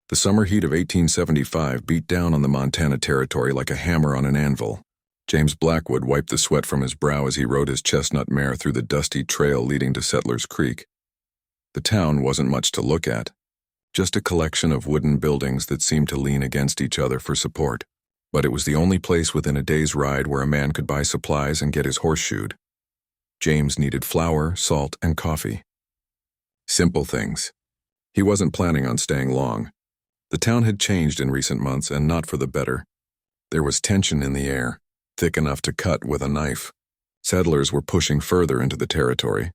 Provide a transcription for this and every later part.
The summer heat of 1875 beat down on the Montana Territory like a hammer on an anvil. James Blackwood wiped the sweat from his brow as he rode his chestnut mare through the dusty trail leading to Settlers Creek. The town wasn't much to look at, just a collection of wooden buildings that seemed to lean against each other for support. But it was the only place within a day's ride where a man could buy supplies and get his horse shoed. James needed flour, salt, and coffee. Simple things. He wasn't planning on staying long. The town had changed in recent months, and not for the better. There was tension in the air, thick enough to cut with a knife. Settlers were pushing further into the territory,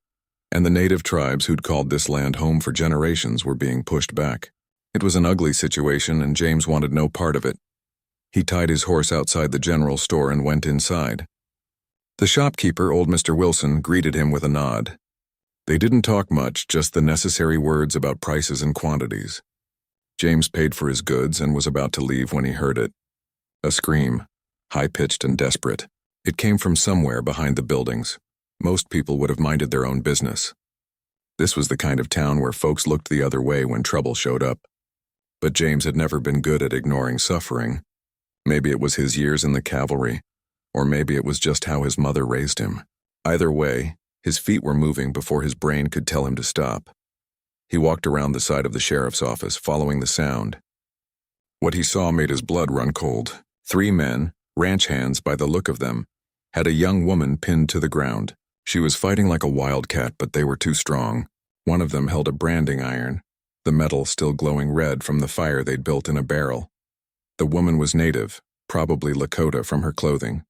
and the native tribes who'd called this land home for generations were being pushed back. It was an ugly situation, and James wanted no part of it. He tied his horse outside the general store and went inside. The shopkeeper, old Mr. Wilson, greeted him with a nod. They didn't talk much, just the necessary words about prices and quantities. James paid for his goods and was about to leave when he heard it. A scream, high-pitched and desperate. It came from somewhere behind the buildings. Most people would have minded their own business. This was the kind of town where folks looked the other way when trouble showed up. But James had never been good at ignoring suffering. Maybe it was his years in the cavalry, or maybe it was just how his mother raised him. Either way, his feet were moving before his brain could tell him to stop. He walked around the side of the sheriff's office, following the sound. What he saw made his blood run cold. 3 men, ranch hands by the look of them, had a young woman pinned to the ground. She was fighting like a wildcat, but they were too strong. One of them held a branding iron, the metal still glowing red from the fire they'd built in a barrel. The woman was native, probably Lakota from her clothing.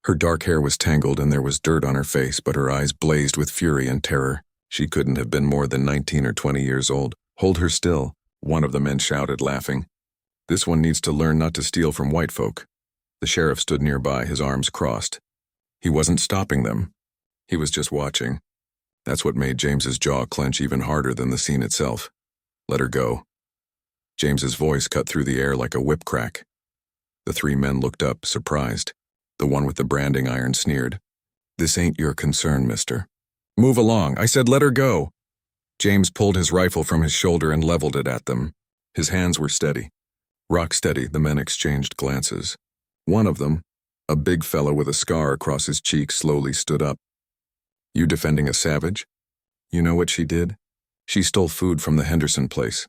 Her dark hair was tangled and there was dirt on her face, but her eyes blazed with fury and terror. She couldn't have been more than 19 or 20 years old. "Hold her still," one of the men shouted, laughing. "This one needs to learn not to steal from white folk." The sheriff stood nearby, his arms crossed. He wasn't stopping them. He was just watching. That's what made James's jaw clench even harder than the scene itself. "Let her go." James's voice cut through the air like a whip crack. The 3 men looked up, surprised. The one with the branding iron sneered. "This ain't your concern, mister." "Move along, I said let her go." James pulled his rifle from his shoulder and leveled it at them. His hands were steady. Rock steady, the men exchanged glances. One of them, a big fellow with a scar across his cheek, slowly stood up. "You defending a savage? You know what she did? She stole food from the Henderson place."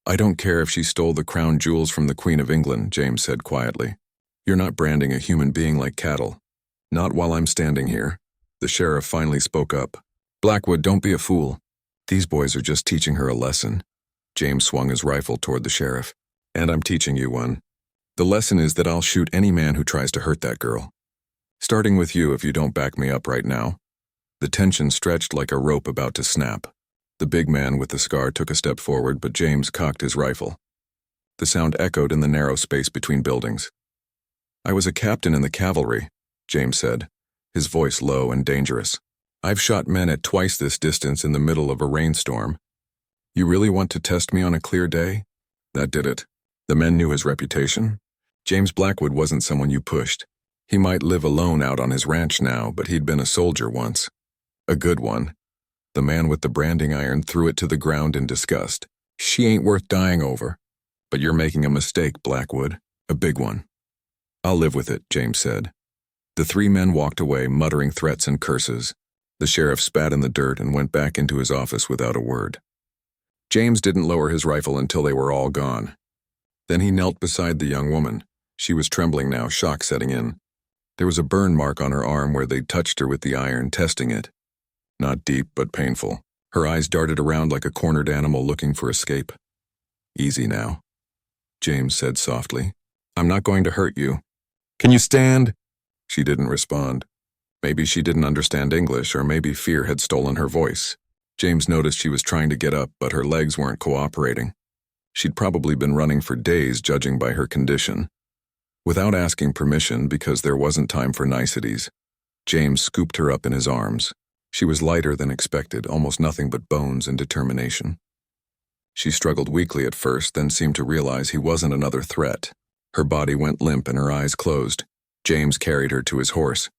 "I don't care if she stole the crown jewels from the Queen of England," James said quietly. "You're not branding a human being like cattle. Not while I'm standing here." The sheriff finally spoke up. "Blackwood, don't be a fool. These boys are just teaching her a lesson." James swung his rifle toward the sheriff. "And I'm teaching you one. The lesson is that I'll shoot any man who tries to hurt that girl. Starting with you if you don't back me up right now." The tension stretched like a rope about to snap. The big man with the scar took a step forward, but James cocked his rifle. The sound echoed in the narrow space between buildings. "I was a captain in the cavalry," James said, his voice low and dangerous. "I've shot men at twice this distance in the middle of a rainstorm. You really want to test me on a clear day?" That did it. The men knew his reputation. James Blackwood wasn't someone you pushed. He might live alone out on his ranch now, but he'd been a soldier once. A good one. The man with the branding iron threw it to the ground in disgust. "She ain't worth dying over. But you're making a mistake, Blackwood. A big one." "I'll live with it," James said. The 3 men walked away, muttering threats and curses. The sheriff spat in the dirt and went back into his office without a word. James didn't lower his rifle until they were all gone. Then he knelt beside the young woman. She was trembling now, shock setting in. There was a burn mark on her arm where they'd touched her with the iron, testing it. Not deep, but painful. Her eyes darted around like a cornered animal looking for escape. "Easy now," James said softly. "I'm not going to hurt you. Can you stand?" She didn't respond. Maybe she didn't understand English, or maybe fear had stolen her voice. James noticed she was trying to get up, but her legs weren't cooperating. She'd probably been running for days, judging by her condition. Without asking permission, because there wasn't time for niceties, James scooped her up in his arms. She was lighter than expected, almost nothing but bones and determination. She struggled weakly at first, then seemed to realize he wasn't another threat. Her body went limp and her eyes closed. James carried her to his horse.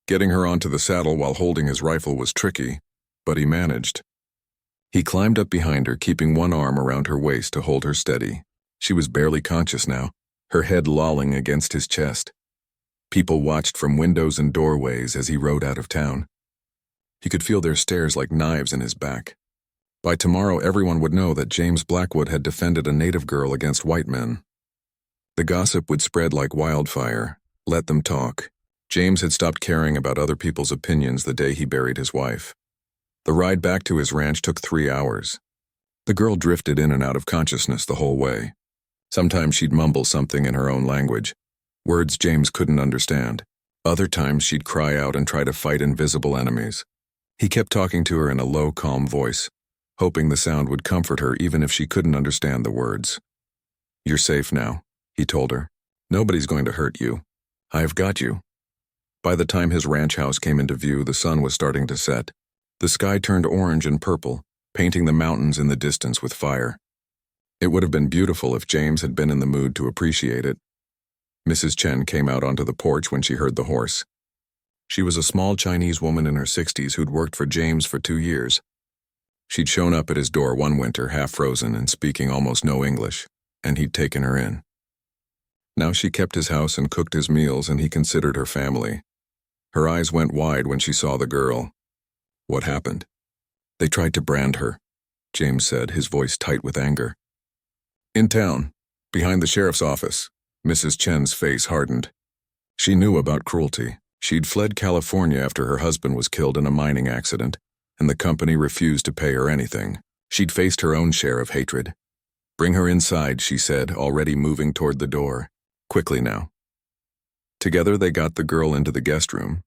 Getting her onto the saddle while holding his rifle was tricky, but he managed. He climbed up behind her, keeping one arm around her waist to hold her steady. She was barely conscious now, her head lolling against his chest. People watched from windows and doorways as he rode out of town. He could feel their stares like knives in his back. By tomorrow, everyone would know that James Blackwood had defended a native girl against white men. The gossip would spread like wildfire. Let them talk. James had stopped caring about other people's opinions the day he buried his wife. The ride back to his ranch took 3 hours. The girl drifted in and out of consciousness the whole way. Sometimes she'd mumble something in her own language, words James couldn't understand. Other times she'd cry out and try to fight invisible enemies. He kept talking to her in a low, calm voice, hoping the sound would comfort her even if she couldn't understand the words. "You're safe now," he told her. "Nobody's going to hurt you. I've got you." By the time his ranch house came into view, the sun was starting to set. The sky turned orange and purple, painting the mountains in the distance with fire. It would have been beautiful if James had been in the mood to appreciate it. Mrs. Chen came out onto the porch when she heard the horse. She was a small Chinese woman in her 60s who'd worked for James for 2 years. She'd shown up at his door one winter, half frozen and speaking almost no English, and he'd taken her in. Now she kept his house and cooked his meals, and he considered her family. Her eyes went wide when she saw the girl. "What happened?" "They tried to brand her," James said, his voice tight with anger. "In town, behind the sheriff's office." Mrs. Chen's face hardened. She knew about cruelty. She'd fled California after her husband was killed in a mining accident, and the company refused to pay her anything. She'd faced her own share of hatred. "Bring her inside," she said, already moving toward the door. "Quickly now." Together they got the girl into the guest room.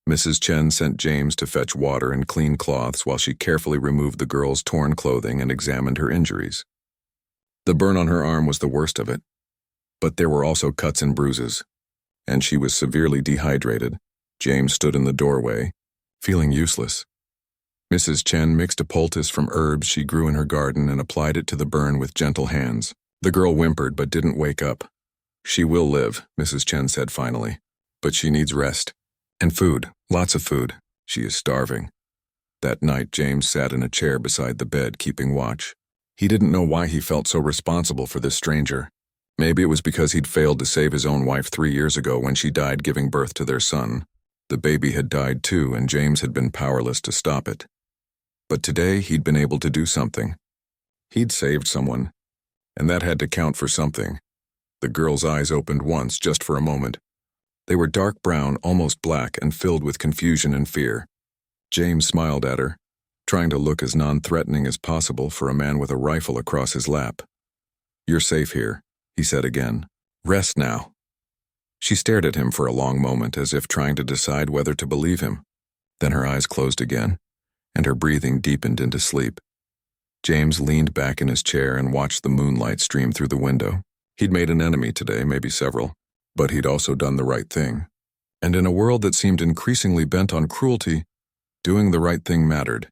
Mrs. Chen sent James to fetch water and clean cloths while she carefully removed the girl's torn clothing and examined her injuries. The burn on her arm was the worst of it, but there were also cuts and bruises, and she was severely dehydrated. James stood in the doorway, feeling useless. Mrs. Chen mixed a poultice from herbs she grew in her garden and applied it to the burn with gentle hands. The girl whimpered but didn't wake up. "She will live," Mrs. Chen said finally, "but she needs rest. And food, lots of food. She is starving." That night, James sat in a chair beside the bed, keeping watch. He didn't know why he felt so responsible for this stranger. Maybe it was because he'd failed to save his own wife 3 years ago when she died giving birth to their son. The baby had died too, and James had been powerless to stop it. But today, he'd been able to do something. He'd saved someone, and that had to count for something. The girl's eyes opened once, just for a moment. They were dark brown, almost black, and filled with confusion and fear. James smiled at her, trying to look as non-threatening as possible for a man with a rifle across his lap. "You're safe here," he said again. "Rest now." She stared at him for a long moment, as if trying to decide whether to believe him. Then her eyes closed again, and her breathing deepened into sleep. James leaned back in his chair and watched the moonlight stream through the window. He'd made an enemy today, maybe several, but he'd also done the right thing. And in a world that seemed increasingly bent on cruelty, doing the right thing mattered,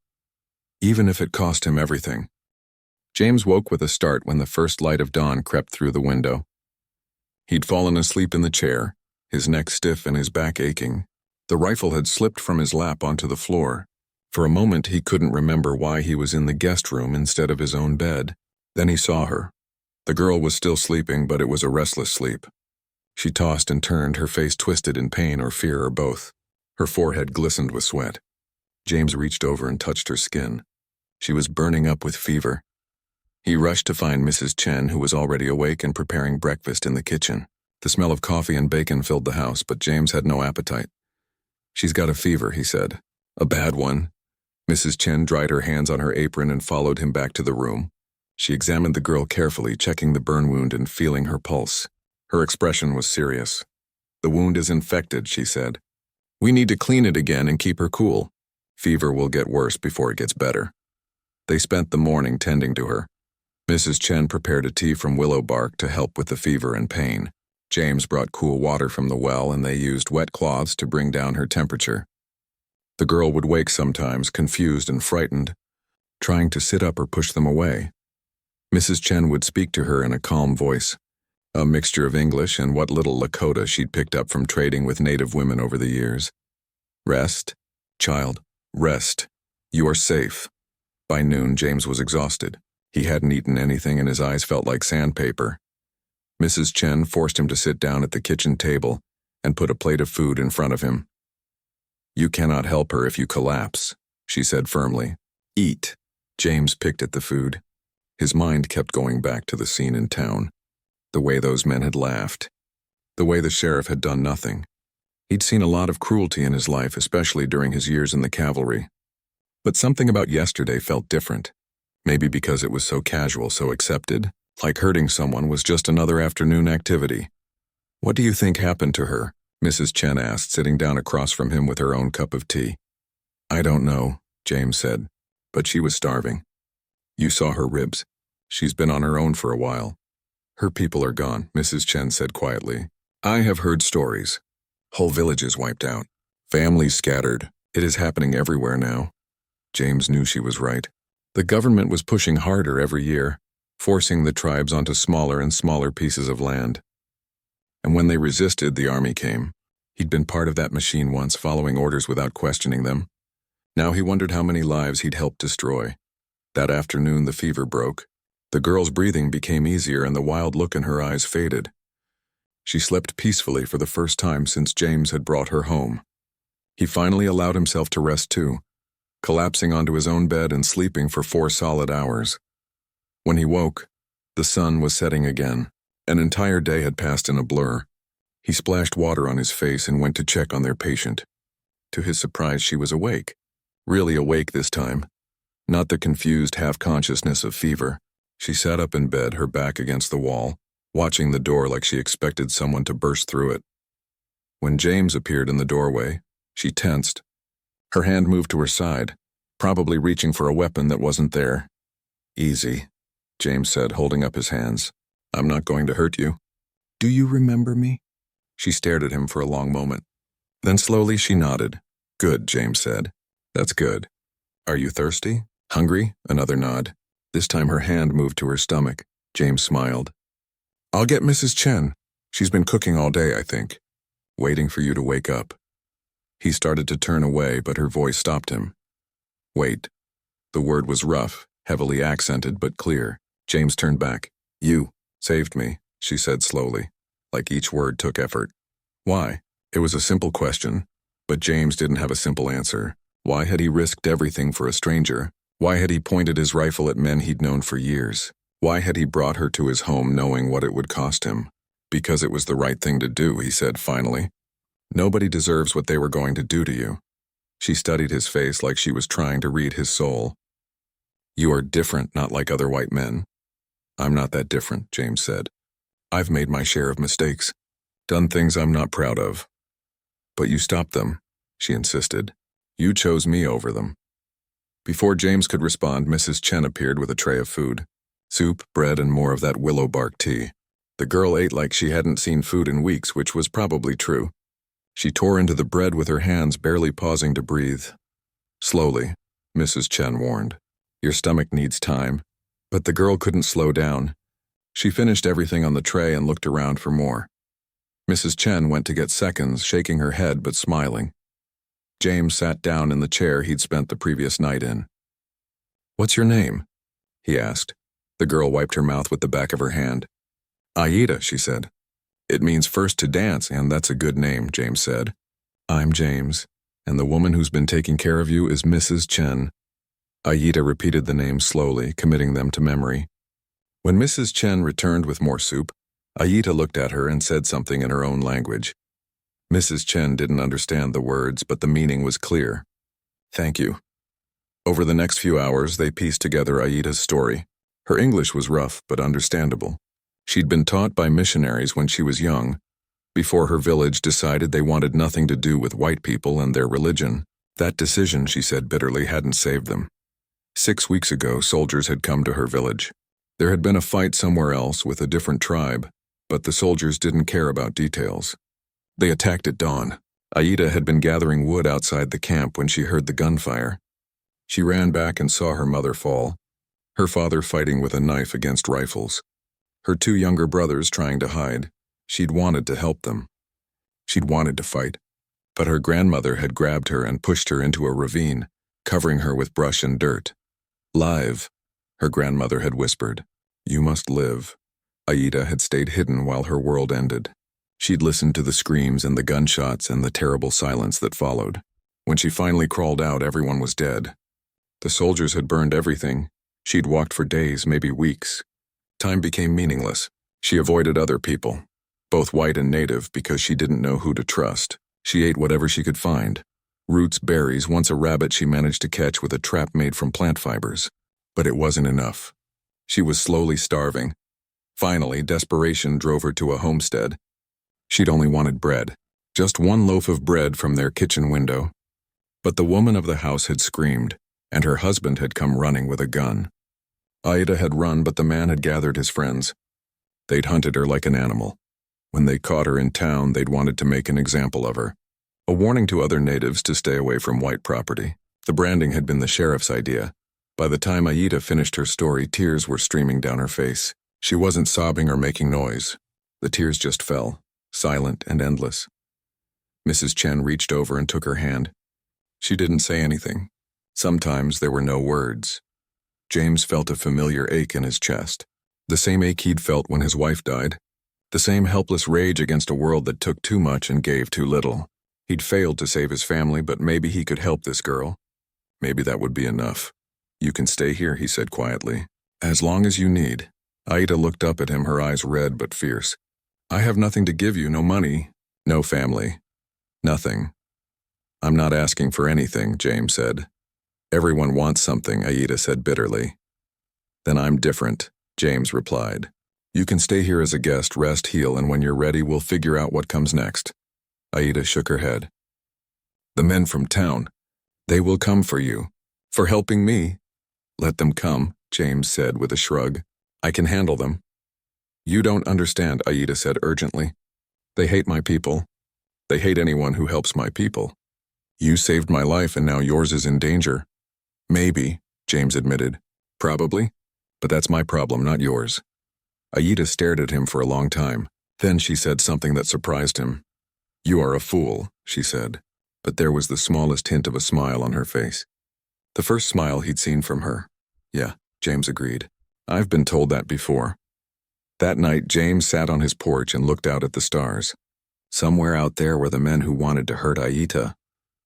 even if it cost him everything. James woke with a start when the first light of dawn crept through the window. He'd fallen asleep in the chair, his neck stiff and his back aching. The rifle had slipped from his lap onto the floor. For a moment, he couldn't remember why he was in the guest room instead of his own bed. Then he saw her. The girl was still sleeping, but it was a restless sleep. She tossed and turned, her face twisted in pain or fear or both. Her forehead glistened with sweat. James reached over and touched her skin. She was burning up with fever. He rushed to find Mrs. Chen, who was already awake and preparing breakfast in the kitchen. The smell of coffee and bacon filled the house, but James had no appetite. "She's got a fever," he said. "A bad one." Mrs. Chen dried her hands on her apron and followed him back to the room. She examined the girl carefully, checking the burn wound and feeling her pulse. Her expression was serious. "The wound is infected," she said. "We need to clean it again and keep her cool. Fever will get worse before it gets better." They spent the morning tending to her. Mrs. Chen prepared a tea from willow bark to help with the fever and pain. James brought cool water from the well, and they used wet cloths to bring down her temperature. The girl would wake sometimes, confused and frightened, trying to sit up or push them away. Mrs. Chen would speak to her in a calm voice, a mixture of English and what little Lakota she'd picked up from trading with native women over the years. "Rest, child, rest. You are safe. By noon, James was exhausted. He hadn't eaten anything and his eyes felt like sandpaper. Mrs. Chen forced him to sit down at the kitchen table and put a plate of food in front of him. "You cannot help her if you collapse," she said firmly. "Eat." James picked at the food. His mind kept going back to the scene in town. The way those men had laughed. The way the sheriff had done nothing. He'd seen a lot of cruelty in his life, especially during his years in the cavalry. But something about yesterday felt different. Maybe because it was so casual, so accepted, like hurting someone was just another afternoon activity. "What do you think happened to her?" Mrs. Chen asked, sitting down across from him with her own cup of tea. "I don't know," James said, "but she was starving. You saw her ribs. She's been on her own for a while." "Her people are gone," Mrs. Chen said quietly. "I have heard stories. Whole villages wiped out. Families scattered. It is happening everywhere now." James knew she was right. The government was pushing harder every year, forcing the tribes onto smaller and smaller pieces of land. And when they resisted, the army came. He'd been part of that machine once, following orders without questioning them. Now he wondered how many lives he'd helped destroy. That afternoon, the fever broke. The girl's breathing became easier and the wild look in her eyes faded. She slept peacefully for the first time since James had brought her home. He finally allowed himself to rest too, collapsing onto his own bed and sleeping for 4 solid hours. When he woke, the sun was setting again. An entire day had passed in a blur. He splashed water on his face and went to check on their patient. To his surprise, she was awake. Really awake this time. Not the confused half-consciousness of fever. She sat up in bed, her back against the wall, watching the door like she expected someone to burst through it. When James appeared in the doorway, she tensed. Her hand moved to her side, probably reaching for a weapon that wasn't there. "Easy," James said, holding up his hands. "I'm not going to hurt you." "Do you remember me?" She stared at him for a long moment. Then slowly she nodded. "Good," James said. "That's good. Are you thirsty? Hungry?" Another nod. This time her hand moved to her stomach. James smiled. "I'll get Mrs. Chen. She's been cooking all day, I think. Waiting for you to wake up." He started to turn away, but her voice stopped him. "Wait." The word was rough, heavily accented, but clear. James turned back. "You saved me," she said slowly, like each word took effort. "Why?" It was a simple question, but James didn't have a simple answer. Why had he risked everything for a stranger? Why had he pointed his rifle at men he'd known for years? Why had he brought her to his home knowing what it would cost him? "Because it was the right thing to do," he said finally. "Nobody deserves what they were going to do to you." She studied his face like she was trying to read his soul. "You are different, not like other white men." "I'm not that different," James said. "I've made my share of mistakes, done things I'm not proud of." "But you stopped them," she insisted. "You chose me over them." Before James could respond, Mrs. Chen appeared with a tray of food. Soup, bread, and more of that willow bark tea. The girl ate like she hadn't seen food in weeks, which was probably true. She tore into the bread with her hands, barely pausing to breathe. "Slowly," Mrs. Chen warned. "Your stomach needs time." But the girl couldn't slow down. She finished everything on the tray and looked around for more. Mrs. Chen went to get seconds, shaking her head but smiling. James sat down in the chair he'd spent the previous night in. "What's your name?" he asked. The girl wiped her mouth with the back of her hand. "Aida," she said. "It means first to dance, and that's a good name," James said. "I'm James, and the woman who's been taking care of you is Mrs. Chen." Aida repeated the names slowly, committing them to memory. When Mrs. Chen returned with more soup, Aida looked at her and said something in her own language. Mrs. Chen didn't understand the words, but the meaning was clear. "Thank you." Over the next few hours, they pieced together Aida's story. Her English was rough, but understandable. She'd been taught by missionaries when she was young, before her village decided they wanted nothing to do with white people and their religion. That decision, she said bitterly, hadn't saved them. 6 weeks ago, soldiers had come to her village. There had been a fight somewhere else with a different tribe, but the soldiers didn't care about details. They attacked at dawn. Aida had been gathering wood outside the camp when she heard the gunfire. She ran back and saw her mother fall, her father fighting with a knife against rifles, her 2 younger brothers trying to hide. She'd wanted to help them. She'd wanted to fight, but her grandmother had grabbed her and pushed her into a ravine, covering her with brush and dirt. Live, her grandmother had whispered. You must live. Aida had stayed hidden while her world ended. She'd listened to the screams and the gunshots and the terrible silence that followed. When she finally crawled out, everyone was dead. The soldiers had burned everything. She'd walked for days, maybe weeks. Time became meaningless. She avoided other people, both white and native, because she didn't know who to trust. She ate whatever she could find. Roots, berries, once a rabbit she managed to catch with a trap made from plant fibers. But it wasn't enough. She was slowly starving. Finally, desperation drove her to a homestead. She'd only wanted bread. Just one loaf of bread from their kitchen window. But the woman of the house had screamed, and her husband had come running with a gun. Aida had run, but the man had gathered his friends. They'd hunted her like an animal. When they caught her in town, they'd wanted to make an example of her. A warning to other natives to stay away from white property. The branding had been the sheriff's idea. By the time Aida finished her story, tears were streaming down her face. She wasn't sobbing or making noise. The tears just fell, silent and endless. Mrs. Chen reached over and took her hand. She didn't say anything. Sometimes there were no words. James felt a familiar ache in his chest. The same ache he'd felt when his wife died. The same helpless rage against a world that took too much and gave too little. He'd failed to save his family, but maybe he could help this girl. Maybe that would be enough. You can stay here, he said quietly. As long as you need. Aida looked up at him, her eyes red but fierce. I have nothing to give you, no money, no family. Nothing. I'm not asking for anything, James said. Everyone wants something, Aida said bitterly. Then I'm different, James replied. You can stay here as a guest, rest, heal, and when you're ready, we'll figure out what comes next. Aida shook her head. The men from town, they will come for you. For helping me. Let them come, James said with a shrug. I can handle them. You don't understand, Aida said urgently. They hate my people. They hate anyone who helps my people. You saved my life and now yours is in danger. Maybe, James admitted. Probably. But that's my problem, not yours. Aida stared at him for a long time. Then she said something that surprised him. You are a fool, she said. But there was the smallest hint of a smile on her face. The first smile he'd seen from her. Yeah, James agreed. I've been told that before. That night, James sat on his porch and looked out at the stars. Somewhere out there were the men who wanted to hurt Aida.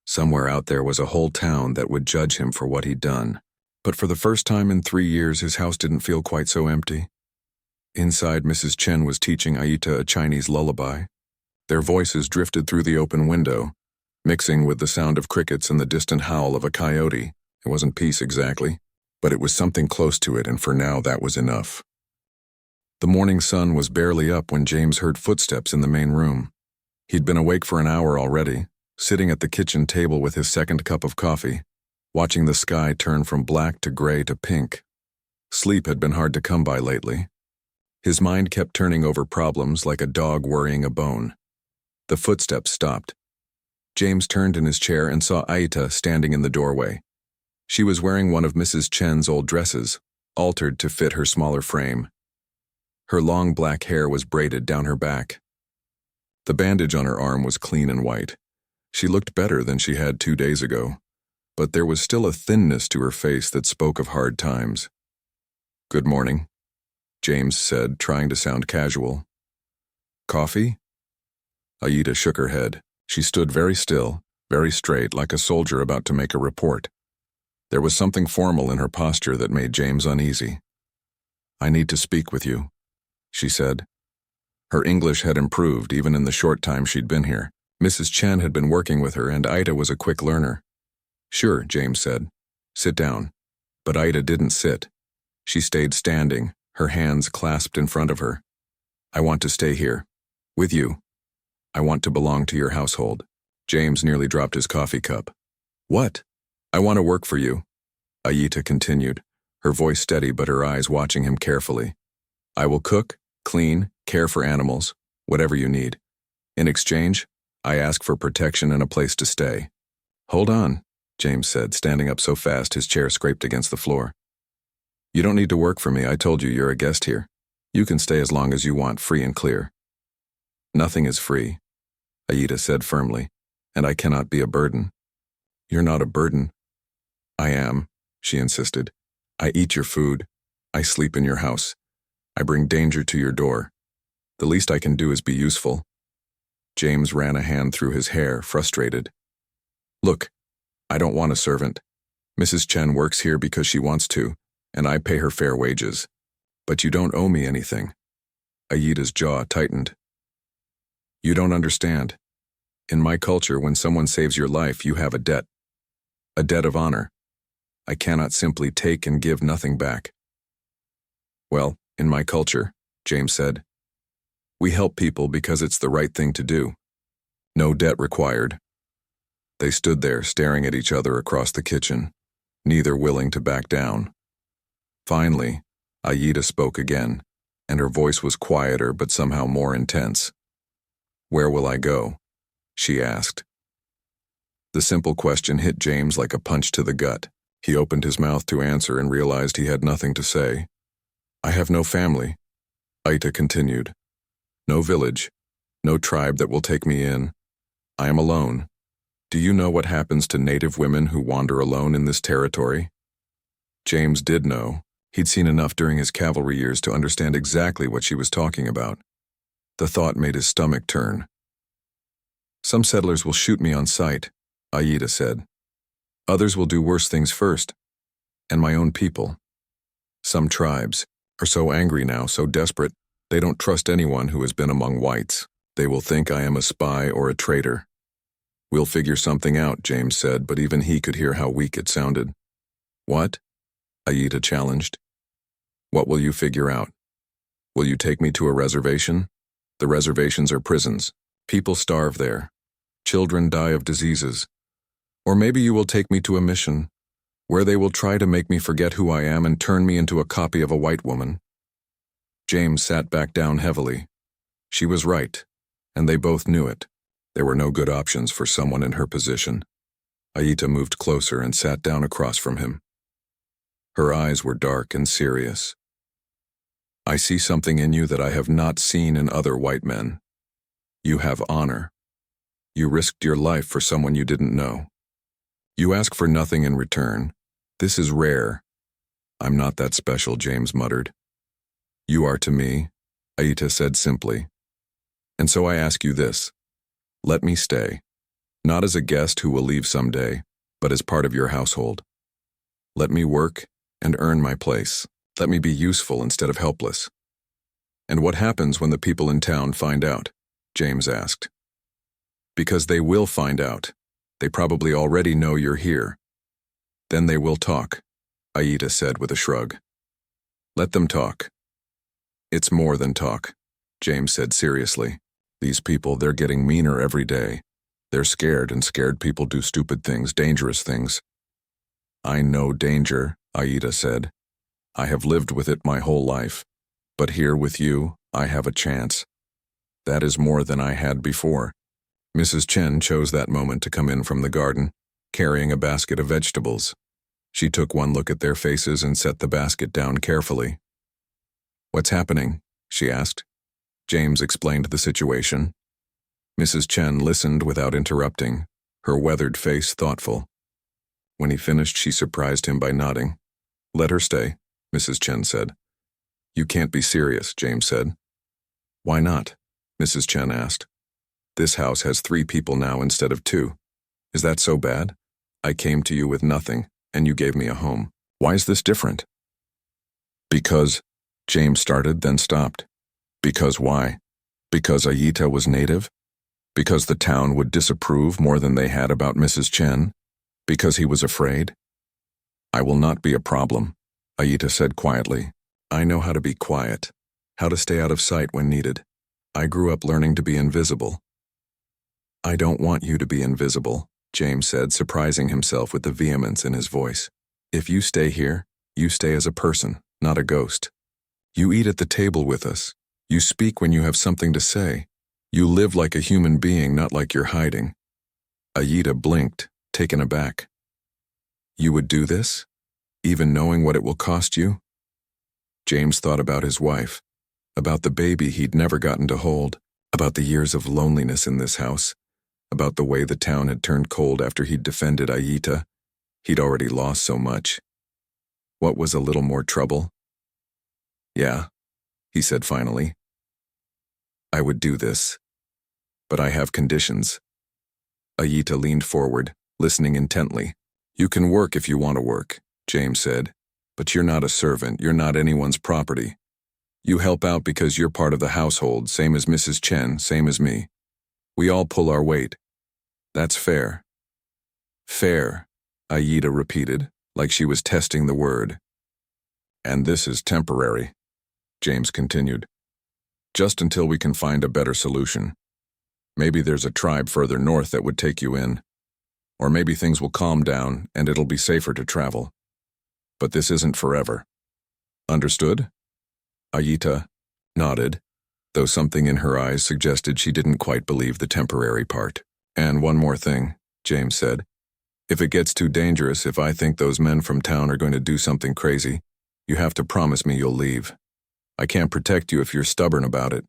Somewhere out there was a whole town that would judge him for what he'd done. But for the first time in 3 years, his house didn't feel quite so empty. Inside, Mrs. Chen was teaching Aida a Chinese lullaby. Their voices drifted through the open window, mixing with the sound of crickets and the distant howl of a coyote. It wasn't peace exactly, but it was something close to it, and for now that was enough. The morning sun was barely up when James heard footsteps in the main room. He'd been awake for an hour already, sitting at the kitchen table with his second cup of coffee, watching the sky turn from black to gray to pink. Sleep had been hard to come by lately. His mind kept turning over problems like a dog worrying a bone. The footsteps stopped. James turned in his chair and saw Aida standing in the doorway. She was wearing one of Mrs. Chen's old dresses, altered to fit her smaller frame. Her long black hair was braided down her back. The bandage on her arm was clean and white. She looked better than she had 2 days ago, but there was still a thinness to her face that spoke of hard times. Good morning, James said, trying to sound casual. Coffee? Aida shook her head. She stood very still, very straight, like a soldier about to make a report. There was something formal in her posture that made James uneasy. I need to speak with you, she said. Her English had improved even in the short time she'd been here. Mrs. Chen had been working with her, and Aida was a quick learner. Sure, James said. Sit down. But Aida didn't sit. She stayed standing, her hands clasped in front of her. I want to stay here. With you. I want to belong to your household. James nearly dropped his coffee cup. What? I want to work for you, Aida continued, her voice steady but her eyes watching him carefully. I will cook, clean, care for animals, whatever you need. In exchange, I ask for protection and a place to stay. Hold on, James said, standing up so fast his chair scraped against the floor. You don't need to work for me. I told you you're a guest here. You can stay as long as you want, free and clear. Nothing is free, Aida said firmly, and I cannot be a burden. You're not a burden. I am, she insisted. I eat your food. I sleep in your house. I bring danger to your door. The least I can do is be useful. James ran a hand through his hair, frustrated. Look, I don't want a servant. Mrs. Chen works here because she wants to, and I pay her fair wages. But you don't owe me anything. Ayida's jaw tightened. You don't understand. In my culture, when someone saves your life, you have a debt. A debt of honor. I cannot simply take and give nothing back. Well, in my culture, James said, we help people because it's the right thing to do. No debt required. They stood there staring at each other across the kitchen, neither willing to back down. Finally, Ayida spoke again, and her voice was quieter but somehow more intense. Where will I go? She asked. The simple question hit James like a punch to the gut. He opened his mouth to answer and realized he had nothing to say. I have no family, Aita continued. No village, no tribe that will take me in. I am alone. Do you know what happens to native women who wander alone in this territory? James did know. He'd seen enough during his cavalry years to understand exactly what she was talking about. The thought made his stomach turn. Some settlers will shoot me on sight, Ayida said. Others will do worse things first, and my own people. Some tribes are so angry now, so desperate, they don't trust anyone who has been among whites. They will think I am a spy or a traitor. We'll figure something out, James said, but even he could hear how weak it sounded. What? Ayida challenged. What will you figure out? Will you take me to a reservation? The reservations are prisons. People starve there. Children die of diseases. Or maybe you will take me to a mission, where they will try to make me forget who I am and turn me into a copy of a white woman. James sat back down heavily. She was right, and they both knew it. There were no good options for someone in her position. Ayita moved closer and sat down across from him. Her eyes were dark and serious. I see something in you that I have not seen in other white men. You have honor. You risked your life for someone you didn't know. You ask for nothing in return. This is rare. I'm not that special, James muttered. You are to me, Ayita said simply. And so I ask you this. Let me stay. Not as a guest who will leave someday, but as part of your household. Let me work and earn my place. Let me be useful instead of helpless. And what happens when the people in town find out? James asked. Because they will find out. They probably already know you're here. Then they will talk, Ayida said with a shrug. Let them talk. It's more than talk, James said seriously. These people, they're getting meaner every day. They're scared, and scared people do stupid things, dangerous things. I know danger, Ayida said. I have lived with it my whole life. But here with you, I have a chance. That is more than I had before. Mrs. Chen chose that moment to come in from the garden, carrying a basket of vegetables. She took one look at their faces and set the basket down carefully. What's happening? She asked. James explained the situation. Mrs. Chen listened without interrupting, her weathered face thoughtful. When he finished, she surprised him by nodding. Let her stay, Mrs. Chen said. You can't be serious, James said. Why not? Mrs. Chen asked. This house has 3 people now instead of 2. Is that so bad? I came to you with nothing, and you gave me a home. Why is this different? Because, James started, then stopped. Because why? Because Ayita was native? Because the town would disapprove more than they had about Mrs. Chen? Because he was afraid? I will not be a problem, Ayita said quietly. I know how to be quiet, how to stay out of sight when needed. I grew up learning to be invisible. I don't want you to be invisible, James said, surprising himself with the vehemence in his voice. If you stay here, you stay as a person, not a ghost. You eat at the table with us. You speak when you have something to say. You live like a human being, not like you're hiding. Ayita blinked, taken aback. You would do this? Even knowing what it will cost you? James thought about his wife, about the baby he'd never gotten to hold, about the years of loneliness in this house, about the way the town had turned cold after he'd defended Ayita. He'd already lost so much. What was a little more trouble? Yeah, he said finally. I would do this. But I have conditions. Aida leaned forward, listening intently. You can work if you want to work, James said. But you're not a servant, you're not anyone's property. You help out because you're part of the household, same as Mrs. Chen, same as me. We all pull our weight. That's fair. Fair, Aida repeated, like she was testing the word. And this is temporary, James continued. Just until we can find a better solution. Maybe there's a tribe further north that would take you in. Or maybe things will calm down and it'll be safer to travel. But this isn't forever. Understood? Aida nodded, though something in her eyes suggested she didn't quite believe the temporary part. And one more thing, James said. If it gets too dangerous, if I think those men from town are going to do something crazy, you have to promise me you'll leave. I can't protect you if you're stubborn about it.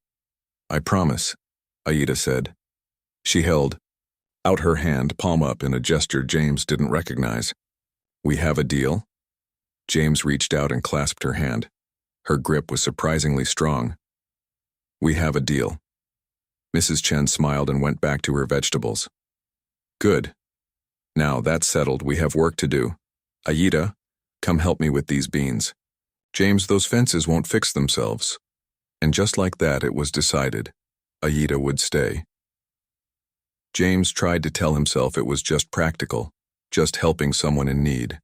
I promise, Aida said. She held out her hand, palm up, in a gesture James didn't recognize. We have a deal? James reached out and clasped her hand. Her grip was surprisingly strong. We have a deal. Mrs. Chen smiled and went back to her vegetables. Good. Now that's settled, we have work to do. Aida, come help me with these beans. James, those fences won't fix themselves. And just like that, it was decided. Aida would stay. James tried to tell himself it was just practical, just helping someone in need.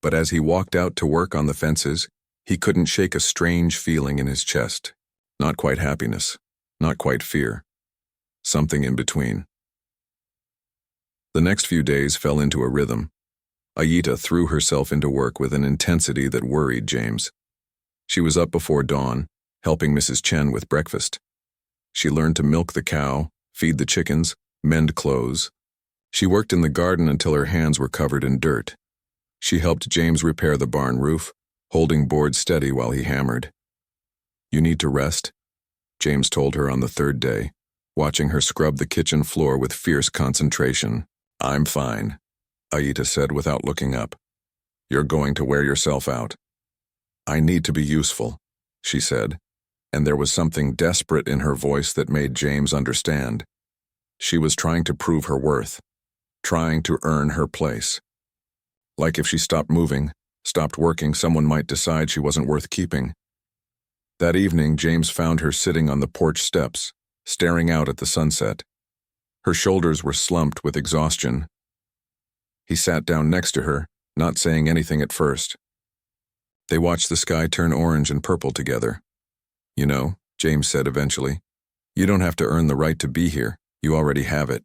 But as he walked out to work on the fences, he couldn't shake a strange feeling in his chest. Not quite happiness, not quite fear. Something in between. The next few days fell into a rhythm. Aida threw herself into work with an intensity that worried James. She was up before dawn, helping Mrs. Chen with breakfast. She learned to milk the cow, feed the chickens, mend clothes. She worked in the garden until her hands were covered in dirt. She helped James repair the barn roof, holding boards steady while he hammered. You need to rest, James told her on the third day, watching her scrub the kitchen floor with fierce concentration. I'm fine, Aida said without looking up. You're going to wear yourself out. I need to be useful, she said, and there was something desperate in her voice that made James understand. She was trying to prove her worth, trying to earn her place. Like if she stopped moving, stopped working, someone might decide she wasn't worth keeping. That evening, James found her sitting on the porch steps, staring out at the sunset. Her shoulders were slumped with exhaustion. He sat down next to her, not saying anything at first. They watched the sky turn orange and purple together. You know, James said eventually, you don't have to earn the right to be here. You already have it.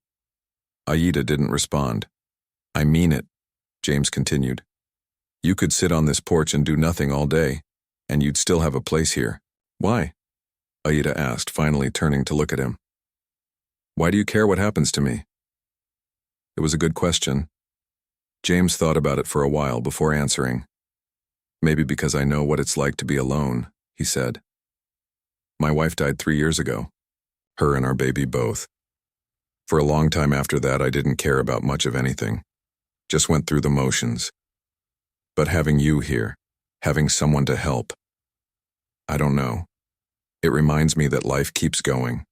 Aida didn't respond. I mean it, James continued. You could sit on this porch and do nothing all day, and you'd still have a place here. Why? Aida asked, finally turning to look at him. Why do you care what happens to me? It was a good question. James thought about it for a while before answering. Maybe because I know what it's like to be alone, he said. My wife died 3 years ago. Her and our baby both. For a long time after that, I didn't care about much of anything. Just went through the motions. But having you here, having someone to help, I don't know. It reminds me that life keeps going.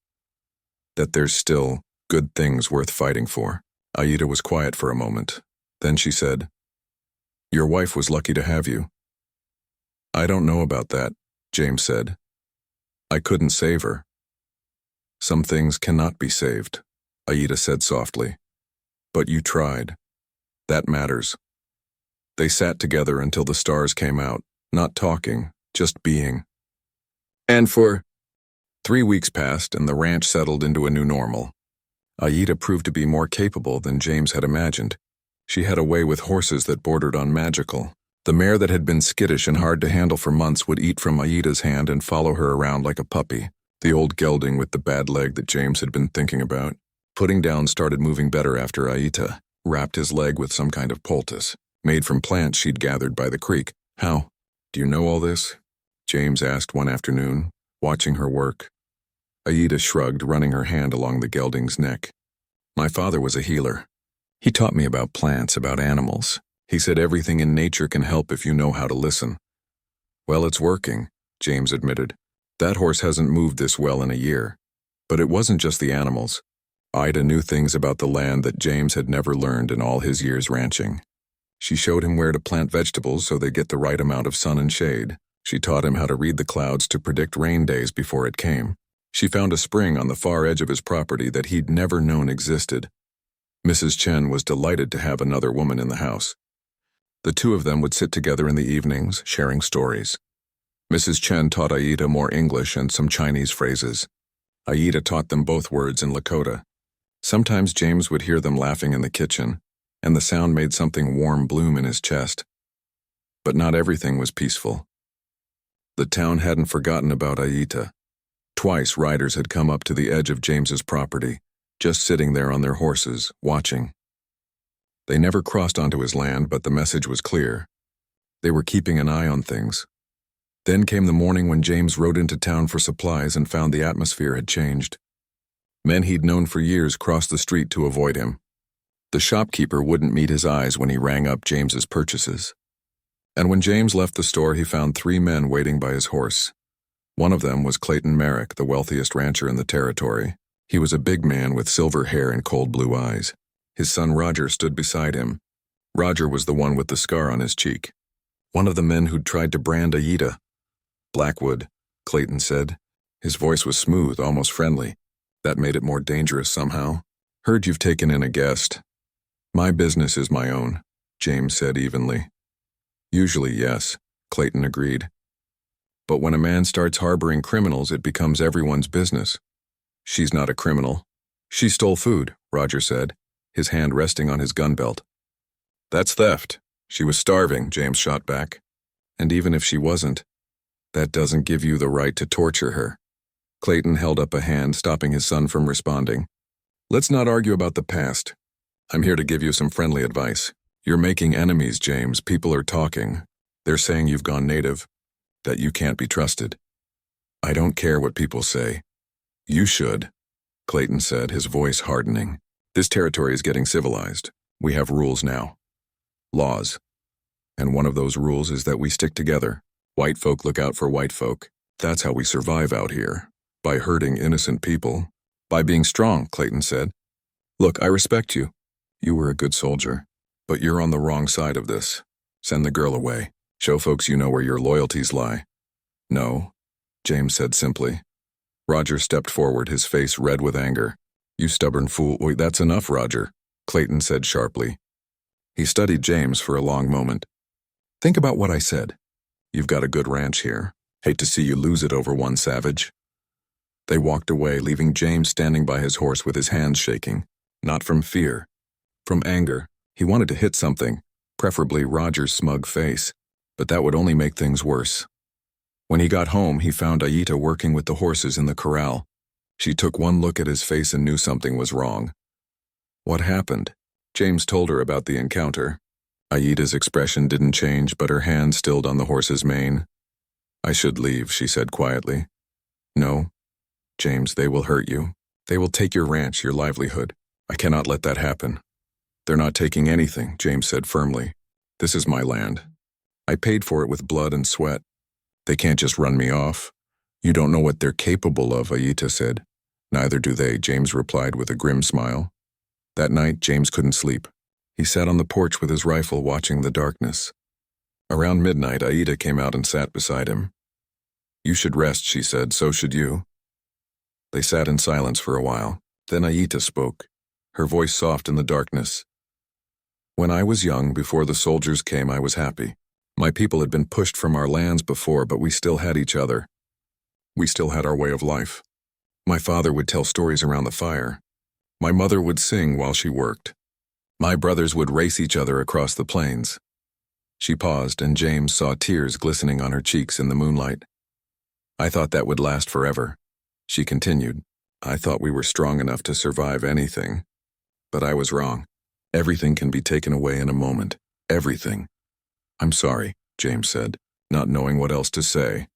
That there's still good things worth fighting for. Aida was quiet for a moment. Then she said, Your wife was lucky to have you. I don't know about that, James said. I couldn't save her. Some things cannot be saved, Aida said softly. But you tried. That matters. They sat together until the stars came out, not talking, just being. And for 3 weeks passed and the ranch settled into a new normal. Aida proved to be more capable than James had imagined. She had a way with horses that bordered on magical. The mare that had been skittish and hard to handle for months would eat from Aida's hand and follow her around like a puppy. The old gelding with the bad leg that James had been thinking about. Putting down started moving better after Aida wrapped his leg with some kind of poultice, made from plants she'd gathered by the creek. How? Do you know all this? James asked one afternoon, watching her work. Aida shrugged, running her hand along the gelding's neck. My father was a healer. He taught me about plants, about animals. He said everything in nature can help if you know how to listen. Well, it's working, James admitted. That horse hasn't moved this well in a year. But it wasn't just the animals. Ida knew things about the land that James had never learned in all his years ranching. She showed him where to plant vegetables so they get the right amount of sun and shade. She taught him how to read the clouds to predict rain days before it came. She found a spring on the far edge of his property that he'd never known existed. Mrs. Chen was delighted to have another woman in the house. The two of them would sit together in the evenings, sharing stories. Mrs. Chen taught Aida more English and some Chinese phrases. Aida taught them both words in Lakota. Sometimes James would hear them laughing in the kitchen, and the sound made something warm bloom in his chest. But not everything was peaceful. The town hadn't forgotten about Aida. Twice riders had come up to the edge of James's property, just sitting there on their horses, watching. They never crossed onto his land, but the message was clear. They were keeping an eye on things. Then came the morning when James rode into town for supplies and found the atmosphere had changed. Men he'd known for years crossed the street to avoid him. The shopkeeper wouldn't meet his eyes when he rang up James's purchases. And when James left the store, he found 3 men waiting by his horse. One of them was Clayton Merrick, the wealthiest rancher in the territory. He was a big man with silver hair and cold blue eyes. His son Roger stood beside him. Roger was the one with the scar on his cheek. One of the men who'd tried to brand Aida. Blackwood, Clayton said. His voice was smooth, almost friendly. That made it more dangerous somehow. Heard you've taken in a guest. My business is my own, James said evenly. Usually, yes, Clayton agreed. But when a man starts harboring criminals, it becomes everyone's business. She's not a criminal. She stole food, Roger said, his hand resting on his gun belt. That's theft. She was starving, James shot back. And even if she wasn't, that doesn't give you the right to torture her. Clayton held up a hand, stopping his son from responding. Let's not argue about the past. I'm here to give you some friendly advice. You're making enemies, James. People are talking. They're saying you've gone native, that you can't be trusted. I don't care what people say. You should, Clayton said, his voice hardening. This territory is getting civilized. We have rules now. Laws. And one of those rules is that we stick together. White folk look out for white folk. That's how we survive out here. By hurting innocent people. By being strong, Clayton said. Look, I respect you. You were a good soldier. But you're on the wrong side of this. Send the girl away. Show folks you know where your loyalties lie. No, James said simply. Roger stepped forward, his face red with anger. You stubborn fool. Wait, that's enough, Roger, Clayton said sharply. He studied James for a long moment. Think about what I said. You've got a good ranch here. Hate to see you lose it over one savage. They walked away, leaving James standing by his horse with his hands shaking. Not from fear. From anger. He wanted to hit something, preferably Roger's smug face, but that would only make things worse. When he got home, he found Aida working with the horses in the corral. She took one look at his face and knew something was wrong. What happened? James told her about the encounter. Aida's expression didn't change, but her hand stilled on the horse's mane. I should leave, she said quietly. No, James, they will hurt you. They will take your ranch, your livelihood. I cannot let that happen. They're not taking anything, James said firmly. This is my land. I paid for it with blood and sweat. They can't just run me off. You don't know what they're capable of, Aida said. Neither do they, James replied with a grim smile. That night, James couldn't sleep. He sat on the porch with his rifle watching the darkness. Around midnight, Aida came out and sat beside him. You should rest, she said, so should you. They sat in silence for a while. Then Aida spoke, her voice soft in the darkness. When I was young, before the soldiers came, I was happy. My people had been pushed from our lands before, but we still had each other. We still had our way of life. My father would tell stories around the fire. My mother would sing while she worked. My brothers would race each other across the plains. She paused, and James saw tears glistening on her cheeks in the moonlight. I thought that would last forever. She continued. I thought we were strong enough to survive anything. But I was wrong. Everything can be taken away in a moment. Everything. I'm sorry, James said, not knowing what else to say.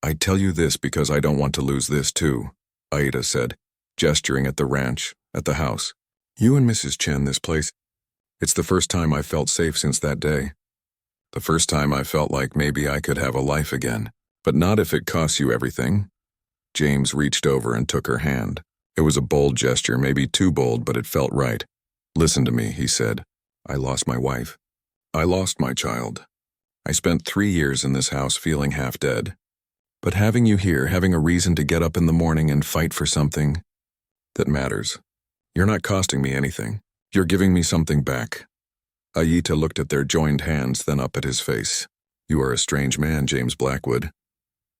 I tell you this because I don't want to lose this too, Aida said, gesturing at the ranch, at the house. You and Mrs. Chen, this place, It's the first time I've felt safe since that day. The first time I felt like maybe I could have a life again. But not if it costs you everything. James reached over and took her hand. It was a bold gesture, maybe too bold, but it felt right. Listen to me, he said. I lost my wife. I lost my child. I spent 3 years in this house feeling half dead. But having you here, having a reason to get up in the morning and fight for something that matters. You're not costing me anything. You're giving me something back. Aita looked at their joined hands, then up at his face. You are a strange man, James Blackwood.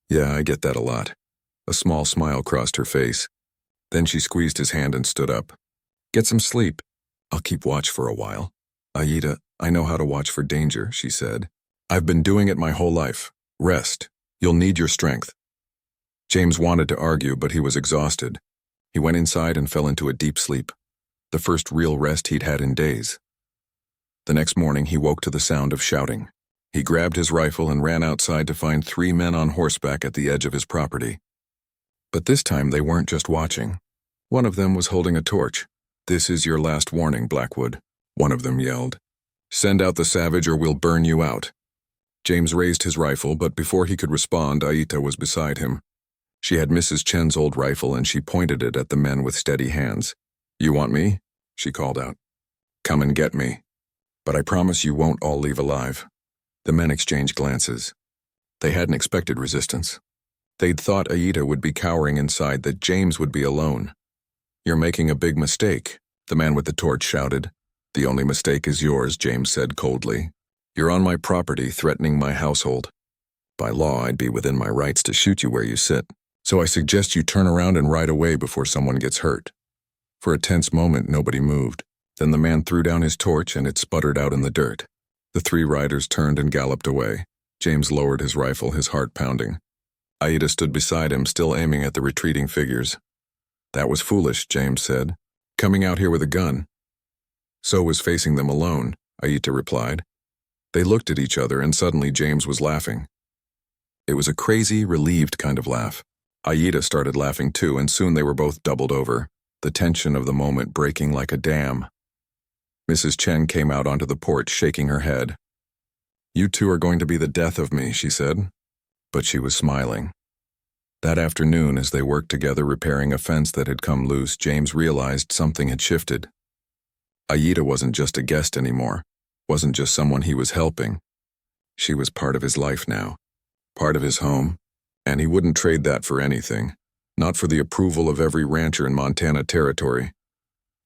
Yeah, I get that a lot. A small smile crossed her face. Then she squeezed his hand and stood up. Get some sleep. I'll keep watch for a while. Aita, I know how to watch for danger, she said. I've been doing it my whole life. Rest. You'll need your strength. James wanted to argue, but he was exhausted. He went inside and fell into a deep sleep. The first real rest he'd had in days. The next morning he woke to the sound of shouting. He grabbed his rifle and ran outside to find 3 men on horseback at the edge of his property. But this time they weren't just watching. One of them was holding a torch. This is your last warning, Blackwood, one of them yelled. Send out the savage or we'll burn you out. James raised his rifle, but before he could respond, Aita was beside him. She had Mrs. Chen's old rifle and she pointed it at the men with steady hands. You want me? She called out. Come and get me. But I promise you won't all leave alive. The men exchanged glances. They hadn't expected resistance. They'd thought Aita would be cowering inside, that James would be alone. You're making a big mistake, the man with the torch shouted. The only mistake is yours, James said coldly. You're on my property, threatening my household. By law, I'd be within my rights to shoot you where you sit. So I suggest you turn around and ride away before someone gets hurt. For a tense moment, nobody moved. Then the man threw down his torch and it sputtered out in the dirt. The 3 riders turned and galloped away. James lowered his rifle, his heart pounding. Aita stood beside him, still aiming at the retreating figures. That was foolish, James said. Coming out here with a gun. So was facing them alone, Aita replied. They looked at each other and suddenly James was laughing. It was a crazy, relieved kind of laugh. Aita started laughing too, and soon they were both doubled over, the tension of the moment breaking like a dam. Mrs. Chen came out onto the porch, shaking her head. You two are going to be the death of me, she said. But she was smiling. That afternoon, as they worked together repairing a fence that had come loose, James realized something had shifted. Aita wasn't just a guest anymore, wasn't just someone he was helping. She was part of his life now, part of his home, and he wouldn't trade that for anything, not for the approval of every rancher in Montana Territory.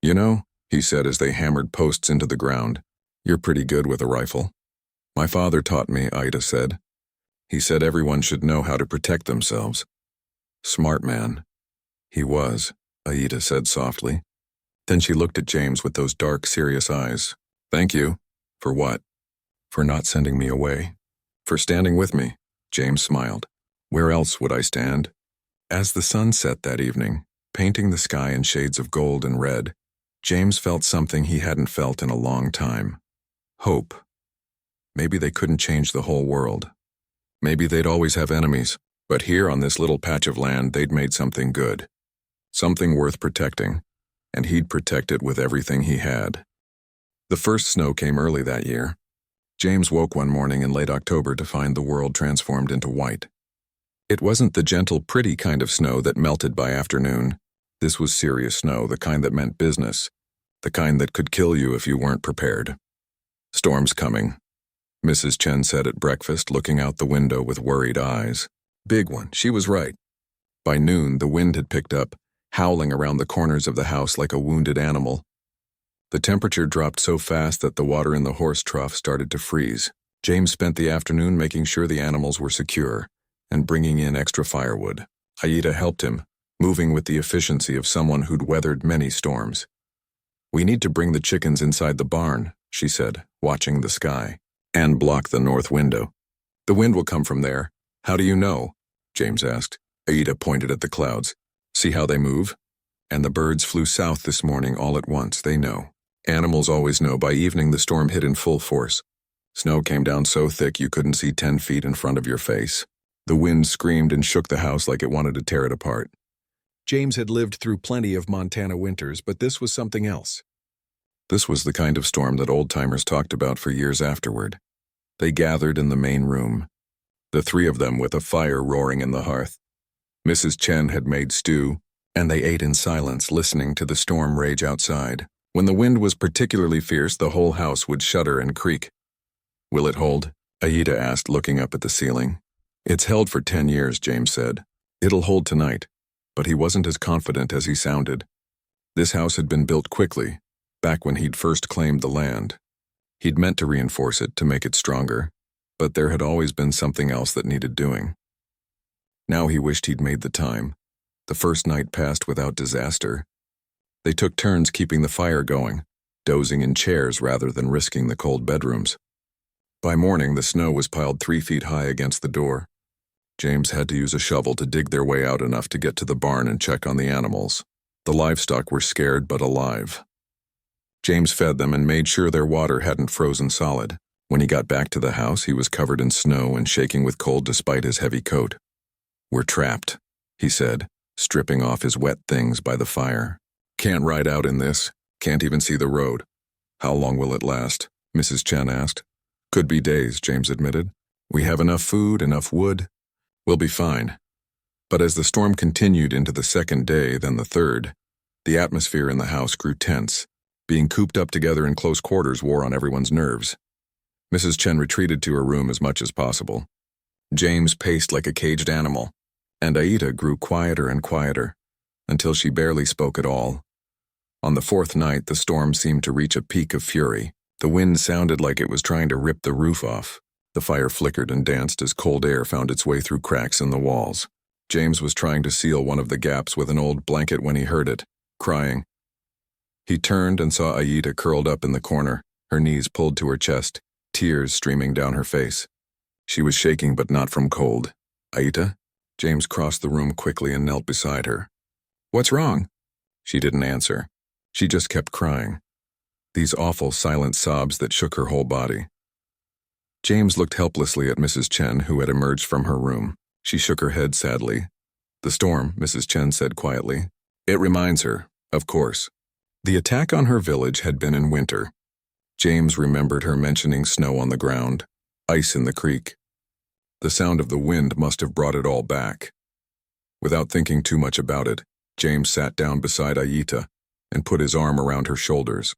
You know, he said as they hammered posts into the ground, you're pretty good with a rifle. My father taught me, Aita said. He said everyone should know how to protect themselves. Smart man. He was, Aita said softly. Then she looked at James with those dark, serious eyes. Thank you. For what? For not sending me away. For standing with me, James smiled. Where else would I stand? As the sun set that evening, painting the sky in shades of gold and red, James felt something he hadn't felt in a long time. Hope. Maybe they couldn't change the whole world. Maybe they'd always have enemies, but here on this little patch of land they'd made something good. Something worth protecting, and he'd protect it with everything he had. The first snow came early that year. James woke one morning in late October to find the world transformed into white. It wasn't the gentle, pretty kind of snow that melted by afternoon. This was serious snow, the kind that meant business, the kind that could kill you if you weren't prepared. Storm's coming, Mrs. Chen said at breakfast, looking out the window with worried eyes. Big one, she was right. By noon, the wind had picked up, howling around the corners of the house like a wounded animal. The temperature dropped so fast that the water in the horse trough started to freeze. James spent the afternoon making sure the animals were secure and bringing in extra firewood. Aita helped him, moving with the efficiency of someone who'd weathered many storms. We need to bring the chickens inside the barn, she said, watching the sky, and block the north window. The wind will come from there. How do you know? James asked. Aita pointed at the clouds. See how they move? And the birds flew south this morning all at once, they know. Animals always know. By evening the storm hit in full force. Snow came down so thick you couldn't see 10 feet in front of your face. The wind screamed and shook the house like it wanted to tear it apart. James had lived through plenty of Montana winters, but this was something else. This was the kind of storm that old-timers talked about for years afterward. They gathered in the main room, the three of them with a fire roaring in the hearth. Mrs. Chen had made stew, and they ate in silence, listening to the storm rage outside. When the wind was particularly fierce, the whole house would shudder and creak. "Will it hold?" Aida asked, looking up at the ceiling. "It's held for 10 years, James said. It'll hold tonight." But he wasn't as confident as he sounded. This house had been built quickly, back when he'd first claimed the land. He'd meant to reinforce it, to make it stronger, but there had always been something else that needed doing. Now he wished he'd made the time. The first night passed without disaster. They took turns keeping the fire going, dozing in chairs rather than risking the cold bedrooms. By morning, the snow was piled 3 feet high against the door. James had to use a shovel to dig their way out enough to get to the barn and check on the animals. The livestock were scared but alive. James fed them and made sure their water hadn't frozen solid. When he got back to the house, he was covered in snow and shaking with cold despite his heavy coat. "We're trapped," he said, stripping off his wet things by the fire. "Can't ride out in this, can't even see the road." "How long will it last?" Mrs. Chen asked. "Could be days," James admitted. "We have enough food, enough wood. We'll be fine." But as the storm continued into the second day, then the third, the atmosphere in the house grew tense. Being cooped up together in close quarters wore on everyone's nerves. Mrs. Chen retreated to her room as much as possible. James paced like a caged animal, and Aida grew quieter and quieter, until she barely spoke at all. On the fourth night, the storm seemed to reach a peak of fury. The wind sounded like it was trying to rip the roof off. The fire flickered and danced as cold air found its way through cracks in the walls. James was trying to seal one of the gaps with an old blanket when he heard it, crying. He turned and saw Aida curled up in the corner, her knees pulled to her chest, tears streaming down her face. She was shaking but not from cold. "Aida?" James crossed the room quickly and knelt beside her. "What's wrong?" She didn't answer. She just kept crying. These awful silent sobs that shook her whole body. James looked helplessly at Mrs. Chen, who had emerged from her room. She shook her head sadly. "The storm," Mrs. Chen said quietly. "It reminds her, of course." The attack on her village had been in winter. James remembered her mentioning snow on the ground, ice in the creek. The sound of the wind must have brought it all back. Without thinking too much about it, James sat down beside Aida and put his arm around her shoulders.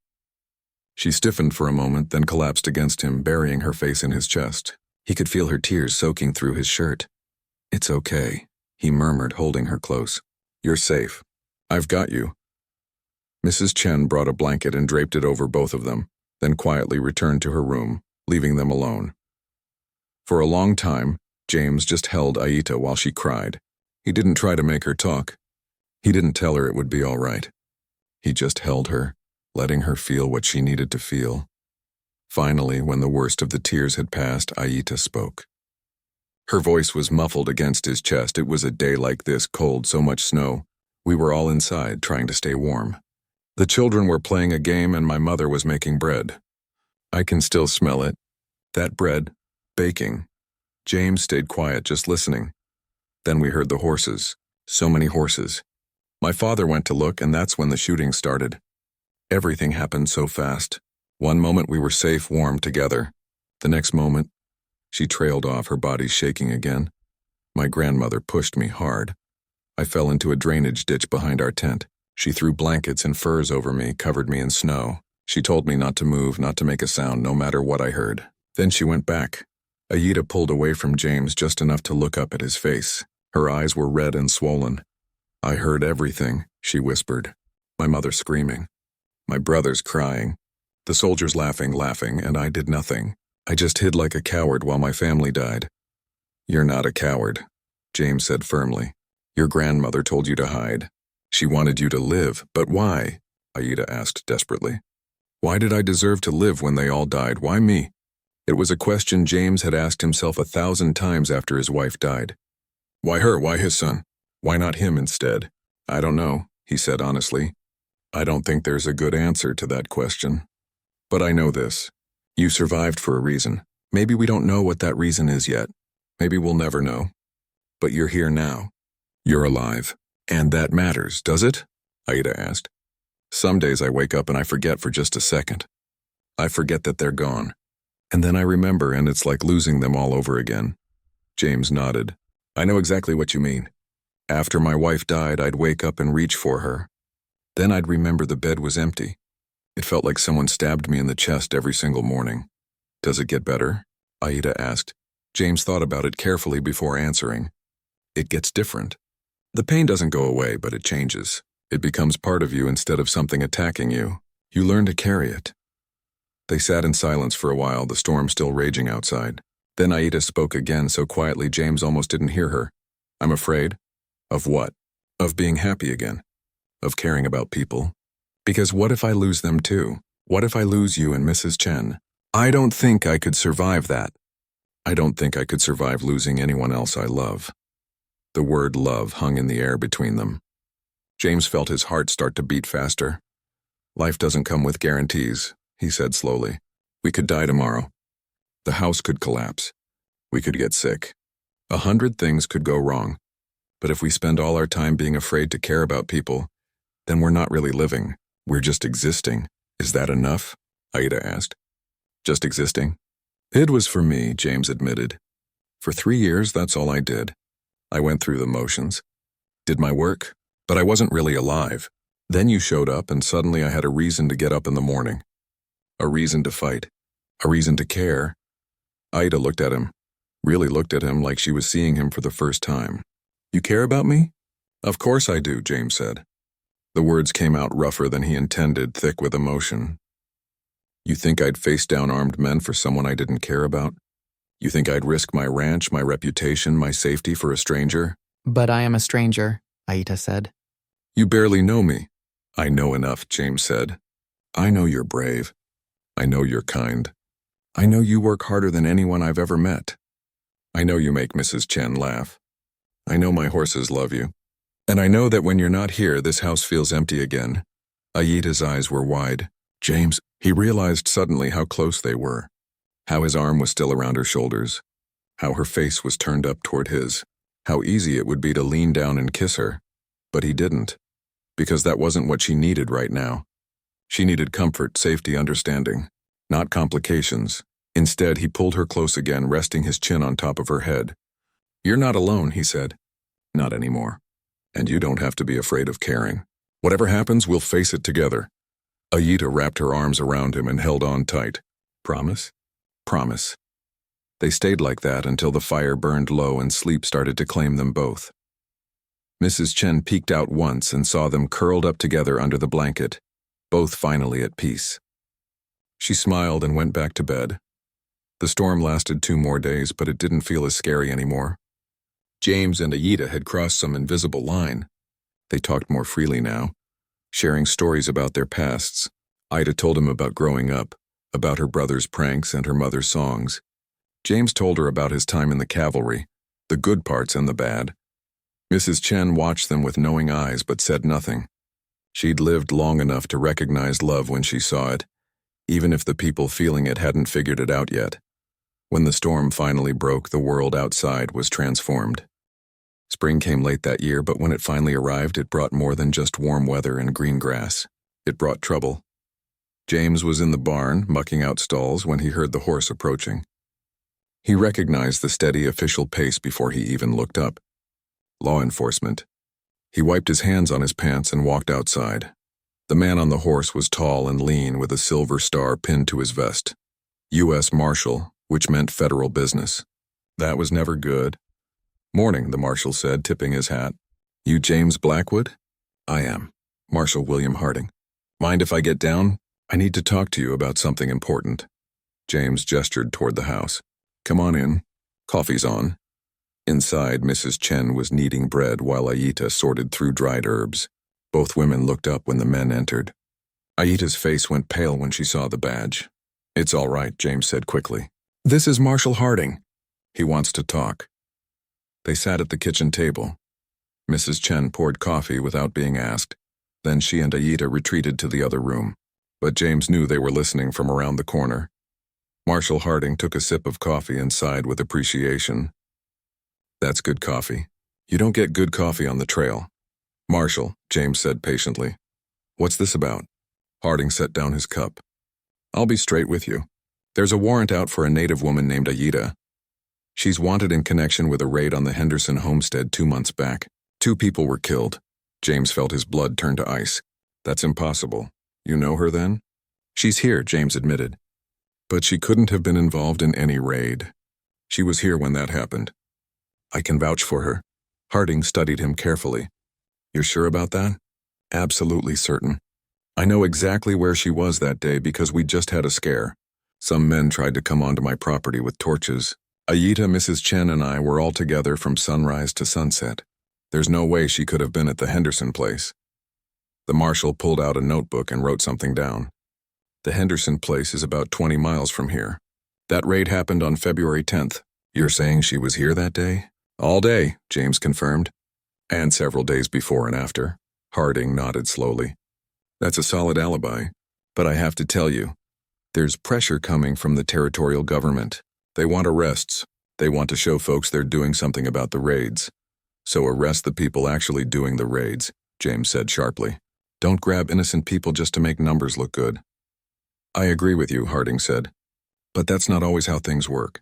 She stiffened for a moment, then collapsed against him, burying her face in his chest. He could feel her tears soaking through his shirt. "It's okay," he murmured, holding her close. "You're safe. I've got you." Mrs. Chen brought a blanket and draped it over both of them, then quietly returned to her room, leaving them alone. For a long time, James just held Aida while she cried. He didn't try to make her talk. He didn't tell her it would be all right. He just held her, letting her feel what she needed to feel. Finally, when the worst of the tears had passed, Aida spoke. Her voice was muffled against his chest. "It was a day like this, cold, so much snow. We were all inside, trying to stay warm. The children were playing a game and my mother was making bread. I can still smell it. That bread, baking." James stayed quiet, just listening. Then we heard the horses. So many horses. My father went to look, and that's when the shooting started. Everything happened so fast. One moment we were safe, warm together. The next moment, she trailed off, her body shaking again. My grandmother pushed me hard. I fell into a drainage ditch behind our tent. She threw blankets and furs over me, covered me in snow. She told me not to move, not to make a sound, no matter what I heard. Then she went back. Aida pulled away from James just enough to look up at his face. Her eyes were red and swollen. "I heard everything," she whispered. My mother screaming. My brothers crying. The soldiers laughing, and I did nothing. I just hid like a coward while my family died. "You're not a coward," James said firmly. "Your grandmother told you to hide. She wanted you to live, but why?" Aida asked desperately. "Why did I deserve to live when they all died? Why me?" It was a question James had asked himself 1,000 times after his wife died. Why her? Why his son? Why not him instead? "I don't know," he said honestly. "I don't think there's a good answer to that question. But I know this. You survived for a reason. Maybe we don't know what that reason is yet. Maybe we'll never know. But you're here now. You're alive. And that matters, does it?" Aida asked. Some days I wake up and I forget for just a second. I forget that they're gone. And then I remember and it's like losing them all over again. James nodded. I know exactly what you mean. After my wife died, I'd wake up and reach for her. Then I'd remember the bed was empty. It felt like someone stabbed me in the chest every single morning. Does it get better? Aida asked. James thought about it carefully before answering. It gets different. The pain doesn't go away, but it changes. It becomes part of you instead of something attacking you. You learn to carry it. They sat in silence for a while, the storm still raging outside. Then Aida spoke again so quietly James almost didn't hear her. I'm afraid. Of what? Of being happy again. Of caring about people. Because what if I lose them too? What if I lose you and Mrs. Chen? I don't think I could survive that. I don't think I could survive losing anyone else I love. The word love hung in the air between them. James felt his heart start to beat faster. Life doesn't come with guarantees, he said slowly. We could die tomorrow. The house could collapse. We could get sick. 100 things could go wrong. But if we spend all our time being afraid to care about people, then we're not really living. We're just existing. Is that enough? Aida asked. Just existing? It was for me, James admitted. For 3 years, that's all I did. I went through the motions. Did my work, but I wasn't really alive. Then you showed up and suddenly I had a reason to get up in the morning. A reason to fight. A reason to care. Aida looked at him. Really looked at him like she was seeing him for the first time. You care about me? Of course I do, James said. The words came out rougher than he intended, thick with emotion. You think I'd face down armed men for someone I didn't care about? You think I'd risk my ranch, my reputation, my safety for a stranger? But I am a stranger, Aida said. You barely know me. I know enough, James said. I know you're brave. I know you're kind. I know you work harder than anyone I've ever met. I know you make Mrs. Chen laugh. I know my horses love you. And I know that when you're not here, this house feels empty again. Aida's eyes were wide. James, he realized suddenly how close they were. How his arm was still around her shoulders. How her face was turned up toward his. How easy it would be to lean down and kiss her. But he didn't. Because that wasn't what she needed right now. She needed comfort, safety, understanding. Not complications. Instead, he pulled her close again, resting his chin on top of her head. You're not alone, he said. Not anymore. And you don't have to be afraid of caring. Whatever happens, we'll face it together. Aida wrapped her arms around him and held on tight. Promise? Promise. They stayed like that until the fire burned low and sleep started to claim them both. Mrs. Chen peeked out once and saw them curled up together under the blanket, both finally at peace. She smiled and went back to bed. The storm lasted 2 more days, but it didn't feel as scary anymore. James and Aida had crossed some invisible line. They talked more freely now, sharing stories about their pasts. Aida told him about growing up, about her brother's pranks and her mother's songs. James told her about his time in the cavalry, the good parts and the bad. Mrs. Chen watched them with knowing eyes but said nothing. She'd lived long enough to recognize love when she saw it, even if the people feeling it hadn't figured it out yet. When the storm finally broke, the world outside was transformed. Spring came late that year, but when it finally arrived, it brought more than just warm weather and green grass. It brought trouble. James was in the barn, mucking out stalls, when he heard the horse approaching. He recognized the steady official pace before he even looked up. Law enforcement. He wiped his hands on his pants and walked outside. The man on the horse was tall and lean with a silver star pinned to his vest. U.S. Marshal, which meant federal business. That was never good. Morning, the marshal said, tipping his hat. You James Blackwood? I am. Marshal William Harding. Mind if I get down? I need to talk to you about something important. James gestured toward the house. Come on in. Coffee's on. Inside, Mrs. Chen was kneading bread while Aida sorted through dried herbs. Both women looked up when the men entered. Aida's face went pale when she saw the badge. It's all right, James said quickly. This is Marshal Harding. He wants to talk. They sat at the kitchen table. Mrs. Chen poured coffee without being asked. Then she and Aida retreated to the other room. But James knew they were listening from around the corner. Marshal Harding took a sip of coffee and sighed with appreciation. That's good coffee. You don't get good coffee on the trail. Marshal, James said patiently. What's this about? Harding set down his cup. I'll be straight with you. There's a warrant out for a native woman named Aida. She's wanted in connection with a raid on the Henderson homestead 2 months back. 2 people were killed. James felt his blood turn to ice. That's impossible. You know her then? She's here, James admitted. But she couldn't have been involved in any raid. She was here when that happened. I can vouch for her. Harding studied him carefully. You're sure about that? Absolutely certain. I know exactly where she was that day because we just had a scare. Some men tried to come onto my property with torches. Aida, Mrs. Chen, and I were all together from sunrise to sunset. There's no way she could have been at the Henderson place. The marshal pulled out a notebook and wrote something down. The Henderson place is about 20 miles from here. That raid happened on February 10th. You're saying she was here that day? All day, James confirmed. And several days before and after. Harding nodded slowly. That's a solid alibi. But I have to tell you, there's pressure coming from the territorial government. They want arrests. They want to show folks they're doing something about the raids. So arrest the people actually doing the raids, James said sharply. Don't grab innocent people just to make numbers look good. I agree with you, Harding said. But that's not always how things work.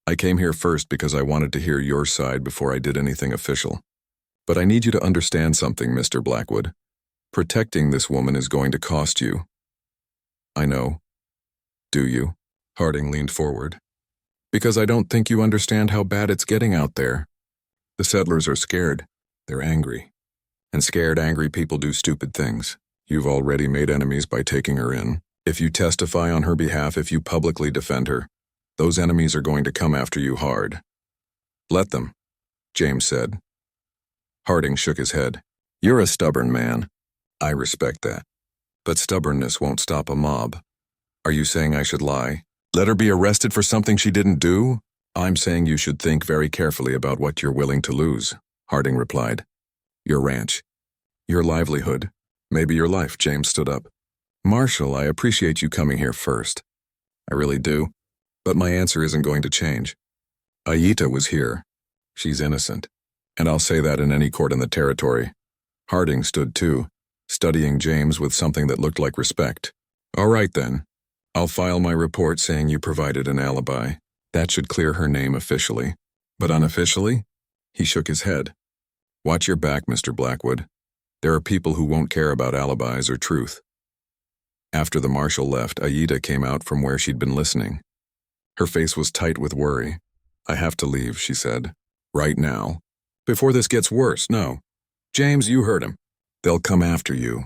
I came here first because I wanted to hear your side before I did anything official. But I need you to understand something, Mr. Blackwood. Protecting this woman is going to cost you. I know. Do you? Harding leaned forward. Because I don't think you understand how bad it's getting out there. The settlers are scared. They're angry. And scared, angry people do stupid things. You've already made enemies by taking her in. If you testify on her behalf, if you publicly defend her, those enemies are going to come after you hard. Let them, James said. Harding shook his head. You're a stubborn man. I respect that. But stubbornness won't stop a mob. Are you saying I should lie? Let her be arrested for something she didn't do? I'm saying you should think very carefully about what you're willing to lose, Harding replied. Your ranch. Your livelihood. Maybe your life, James stood up. Marshal, I appreciate you coming here first. I really do. But my answer isn't going to change. Aida was here. She's innocent. And I'll say that in any court in the territory. Harding stood too, studying James with something that looked like respect. All right then. I'll file my report saying you provided an alibi. That should clear her name officially. But unofficially? He shook his head. Watch your back, Mr. Blackwood. There are people who won't care about alibis or truth. After the marshal left, Aida came out from where she'd been listening. Her face was tight with worry. I have to leave, she said. Right now. Before this gets worse, no. James, you heard him. They'll come after you.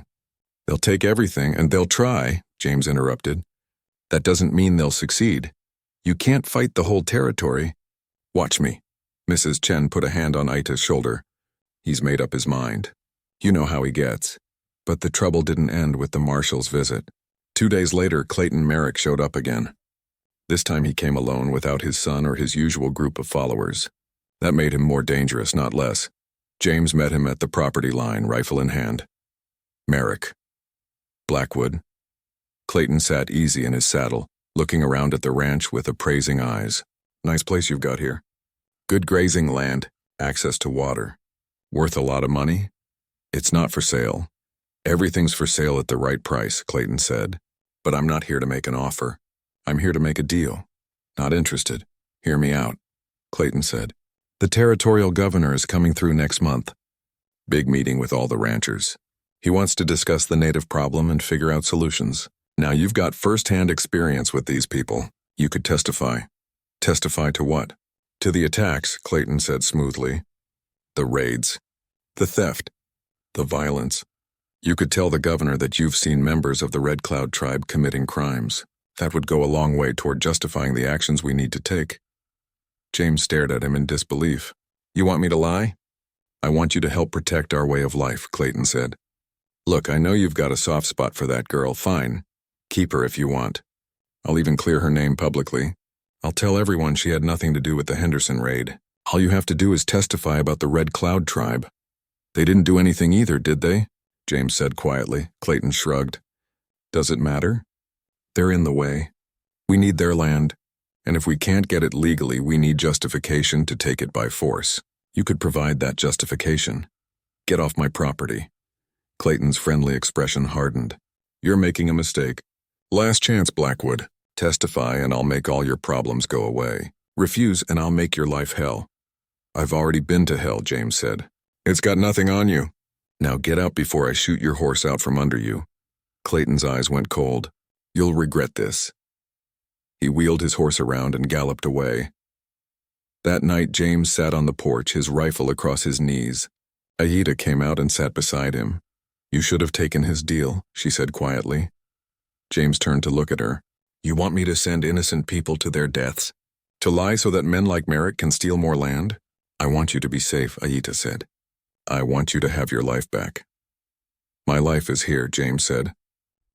They'll take everything, and they'll try, James interrupted. That doesn't mean they'll succeed. You can't fight the whole territory. Watch me. Mrs. Chen put a hand on Aida's shoulder. He's made up his mind. You know how he gets. But the trouble didn't end with the marshal's visit. 2 days later, Clayton Merrick showed up again. This time he came alone without his son or his usual group of followers. That made him more dangerous, not less. James met him at the property line, rifle in hand. Merrick. Blackwood. Clayton sat easy in his saddle, looking around at the ranch with appraising eyes. Nice place you've got here. Good grazing land, access to water. Worth a lot of money? It's not for sale. Everything's for sale at the right price, Clayton said. But I'm not here to make an offer. I'm here to make a deal. Not interested. Hear me out, Clayton said. The territorial governor is coming through next month. Big meeting with all the ranchers. He wants to discuss the native problem and figure out solutions. Now you've got first-hand experience with these people. You could testify. Testify to what? To the attacks, Clayton said smoothly. The raids. The theft. The violence. You could tell the governor that you've seen members of the Red Cloud tribe committing crimes. That would go a long way toward justifying the actions we need to take. James stared at him in disbelief. You want me to lie? I want you to help protect our way of life, Clayton said. Look, I know you've got a soft spot for that girl, fine. Keep her if you want. I'll even clear her name publicly. I'll tell everyone she had nothing to do with the Henderson raid. All you have to do is testify about the Red Cloud tribe. They didn't do anything either, did they? James said quietly. Clayton shrugged. Does it matter? They're in the way. We need their land, and if we can't get it legally, we need justification to take it by force. You could provide that justification. Get off my property. Clayton's friendly expression hardened. You're making a mistake. Last chance, Blackwood. Testify and I'll make all your problems go away. Refuse and I'll make your life hell. I've already been to hell, James said. It's got nothing on you. Now get out before I shoot your horse out from under you. Clayton's eyes went cold. You'll regret this. He wheeled his horse around and galloped away. That night, James sat on the porch, his rifle across his knees. Aida came out and sat beside him. You should have taken his deal, she said quietly. James turned to look at her. You want me to send innocent people to their deaths? To lie so that men like Merrick can steal more land? I want you to be safe, Aida said. I want you to have your life back. My life is here, James said.